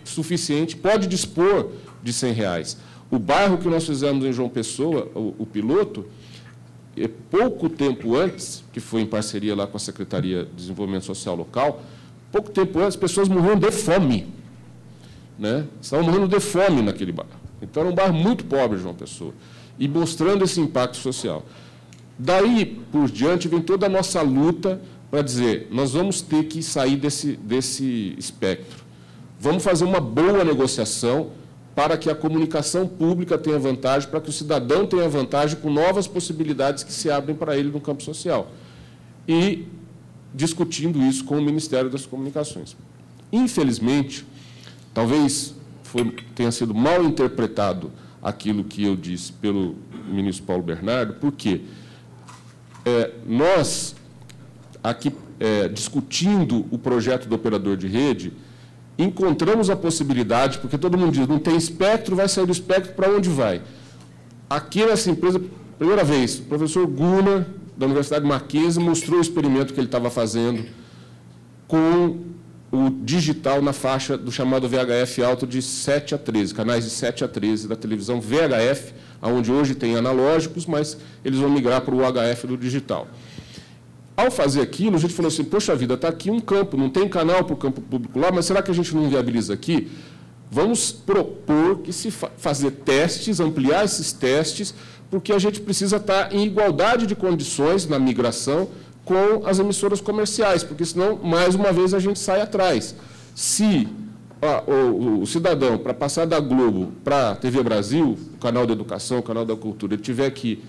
suficiente, pode dispor de R$100. O bairro que nós fizemos em João Pessoa, o piloto, pouco tempo antes, que foi em parceria lá com a Secretaria de Desenvolvimento Social Local, pouco tempo antes, as pessoas morriam de fome, né? Estavam morrendo de fome naquele bairro. Então, era um bairro muito pobre, João Pessoa, e mostrando esse impacto social. Daí por diante vem toda a nossa luta para dizer, nós vamos ter que sair desse espectro. Vamos fazer uma boa negociação para que a comunicação pública tenha vantagem, para que o cidadão tenha vantagem com novas possibilidades que se abrem para ele no campo social. E discutindo isso com o Ministério das Comunicações. Infelizmente, talvez tenha sido mal interpretado aquilo que eu disse pelo ministro Paulo Bernardo, porque nós, aqui discutindo o projeto do operador de rede, encontramos a possibilidade, porque todo mundo diz, não tem espectro, vai sair do espectro, para onde vai? Aqui nessa empresa, primeira vez, o professor Gunnar, da Universidade Mackenzie, mostrou o experimento que ele estava fazendo com o digital na faixa do chamado VHF alto de 7 a 13, canais de 7 a 13 da televisão VHF, onde hoje tem analógicos, mas eles vão migrar para o UHF do digital. Ao fazer aquilo, a gente falou assim, poxa vida, está aqui um campo, não tem canal para o campo público lá, mas será que a gente não viabiliza aqui? Vamos propor que se fazer testes, ampliar esses testes, porque a gente precisa estar em igualdade de condições na migração com as emissoras comerciais, porque senão, mais uma vez, a gente sai atrás. Se o cidadão, para passar da Globo para a TV Brasil, o canal da educação, o canal da cultura, ele tiver que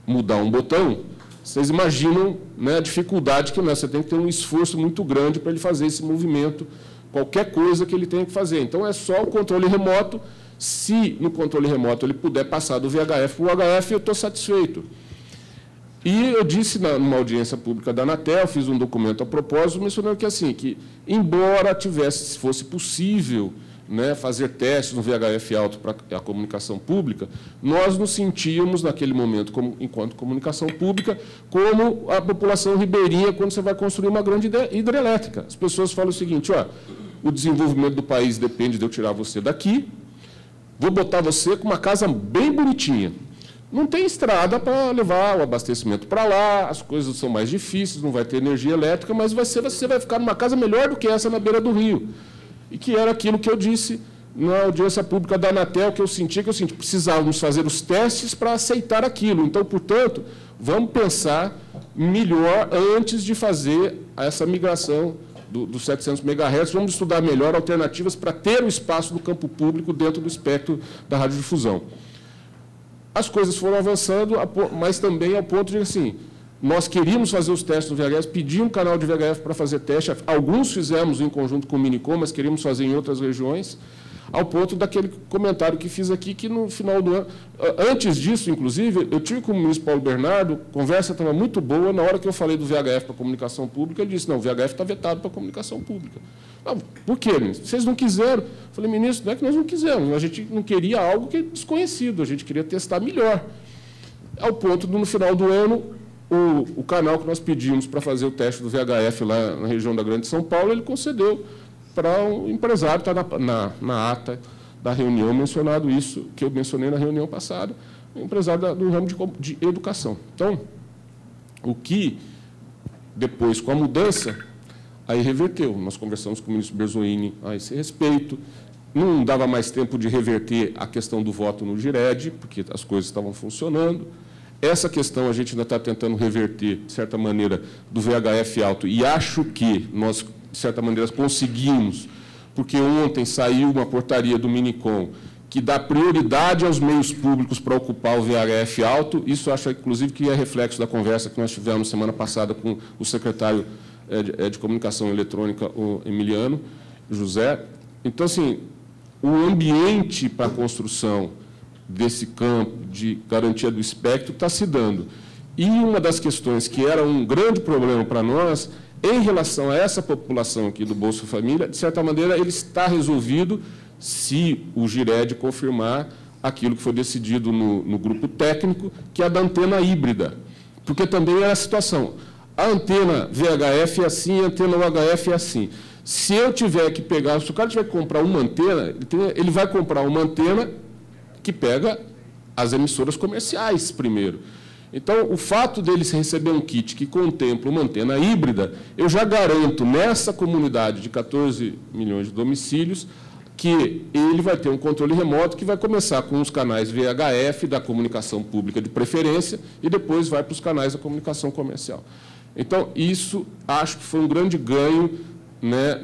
mudar um botão, vocês imaginam, né, a dificuldade que você tem que ter um esforço muito grande para ele fazer esse movimento, qualquer coisa que ele tenha que fazer. Então, é só o controle remoto. Se no controle remoto ele puder passar do VHF para o UHF, eu estou satisfeito. E eu disse numa audiência pública da Anatel, fiz um documento a propósito, mencionando que, assim, que embora fosse possível né, fazer testes no VHF alto para a comunicação pública, nós nos sentíamos, naquele momento, enquanto comunicação pública, como a população ribeirinha quando você vai construir uma grande hidrelétrica. As pessoas falam o seguinte, ó, o desenvolvimento do país depende de eu tirar você daqui, vou botar você com uma casa bem bonitinha. Não tem estrada para levar o abastecimento para lá, as coisas são mais difíceis, não vai ter energia elétrica, mas você vai ficar numa casa melhor do que essa na beira do rio. E que era aquilo que eu disse na audiência pública da Anatel, que eu senti precisávamos fazer os testes para aceitar aquilo. Então, portanto, vamos pensar melhor antes de fazer essa migração dos 700 MHz, vamos estudar melhor alternativas para ter o espaço do campo público dentro do espectro da radiodifusão. As coisas foram avançando, mas também ao ponto de, assim, nós queríamos fazer os testes no VHF, pedir um canal de VHF para fazer teste, alguns fizemos em conjunto com o Minicom, mas queríamos fazer em outras regiões, ao ponto daquele comentário que fiz aqui, que no final do ano, antes disso, inclusive, eu tive com o ministro Paulo Bernardo, a conversa estava muito boa, na hora que eu falei do VHF para a comunicação pública, ele disse, não, o VHF está vetado para a comunicação pública. Não, por quê, ministro? Vocês não quiseram? Eu falei, ministro, não é que nós não quisemos, a gente não queria algo que é desconhecido, a gente queria testar melhor. Ao ponto de, no final do ano, o canal que nós pedimos para fazer o teste do VHF lá na região da Grande São Paulo, ele concedeu para um empresário, está na ata da reunião mencionado isso, que eu mencionei na reunião passada, um empresário do ramo de educação. Então, o que depois, com a mudança, aí reverteu. Nós conversamos com o ministro Berzoini a esse respeito, não dava mais tempo de reverter a questão do voto no GIRED, porque as coisas estavam funcionando. Essa questão a gente ainda está tentando reverter, de certa maneira, do VHF alto, e acho que nós, de certa maneira, conseguimos, porque ontem saiu uma portaria do Minicom que dá prioridade aos meios públicos para ocupar o VHF alto. Isso acho, inclusive, que é reflexo da conversa que nós tivemos semana passada com o secretário de Comunicação Eletrônica, o Emiliano José. Então, assim, o ambiente para a construção desse campo de garantia do espectro está se dando. E uma das questões que era um grande problema para nós, em relação a essa população aqui do Bolsa Família, de certa maneira, ele está resolvido se o GIRED confirmar aquilo que foi decidido no grupo técnico, que é a da antena híbrida. Porque também era a situação. A antena VHF é assim, a antena UHF é assim. Se eu tiver que pegar, se o cara tiver que comprar uma antena, ele vai comprar uma antena que pega as emissoras comerciais primeiro. Então, o fato deles receber um kit que contempla uma antena híbrida, eu já garanto nessa comunidade de 14 milhões de domicílios que ele vai ter um controle remoto que vai começar com os canais VHF da comunicação pública de preferência e depois vai para os canais da comunicação comercial. Então, isso acho que foi um grande ganho, né,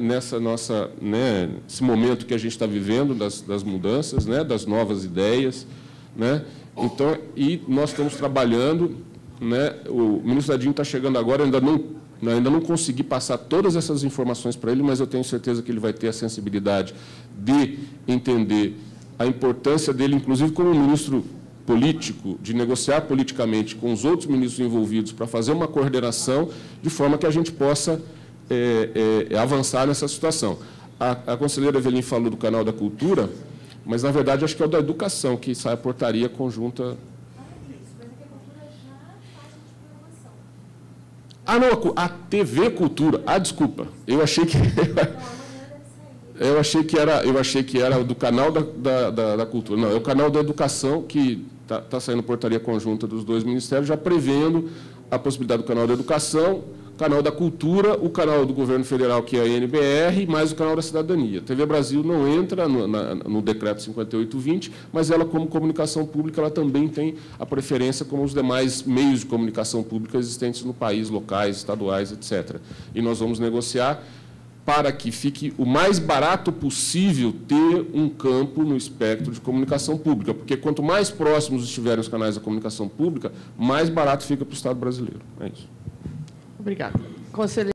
esse momento que a gente está vivendo das mudanças, né, das novas ideias, né? Então, e nós estamos trabalhando, né, o ministro Dadinho está chegando agora, ainda não consegui passar todas essas informações para ele, mas eu tenho certeza que ele vai ter a sensibilidade de entender a importância dele, inclusive como ministro político, de negociar politicamente com os outros ministros envolvidos para fazer uma coordenação de forma que a gente possa avançar nessa situação. A conselheira Evelyn falou do canal da Cultura, mas, na verdade, acho que é o da Educação, que sai a portaria conjunta. Ah, não, a TV Cultura. Ah, desculpa. Eu achei que era do canal da Cultura. Não, é o canal da Educação, que está saindo portaria conjunta dos dois ministérios, já prevendo a possibilidade do canal da Educação, canal da Cultura, o canal do Governo Federal, que é a NBR, mais o canal da Cidadania. A TV Brasil não entra no decreto 5820, mas ela, como comunicação pública, ela também tem a preferência como os demais meios de comunicação pública existentes no país, locais, estaduais, etc. E nós vamos negociar para que fique o mais barato possível ter um campo no espectro de comunicação pública, porque quanto mais próximos estiverem os canais da comunicação pública, mais barato fica para o Estado brasileiro. É isso. Obrigada. Conselheiro.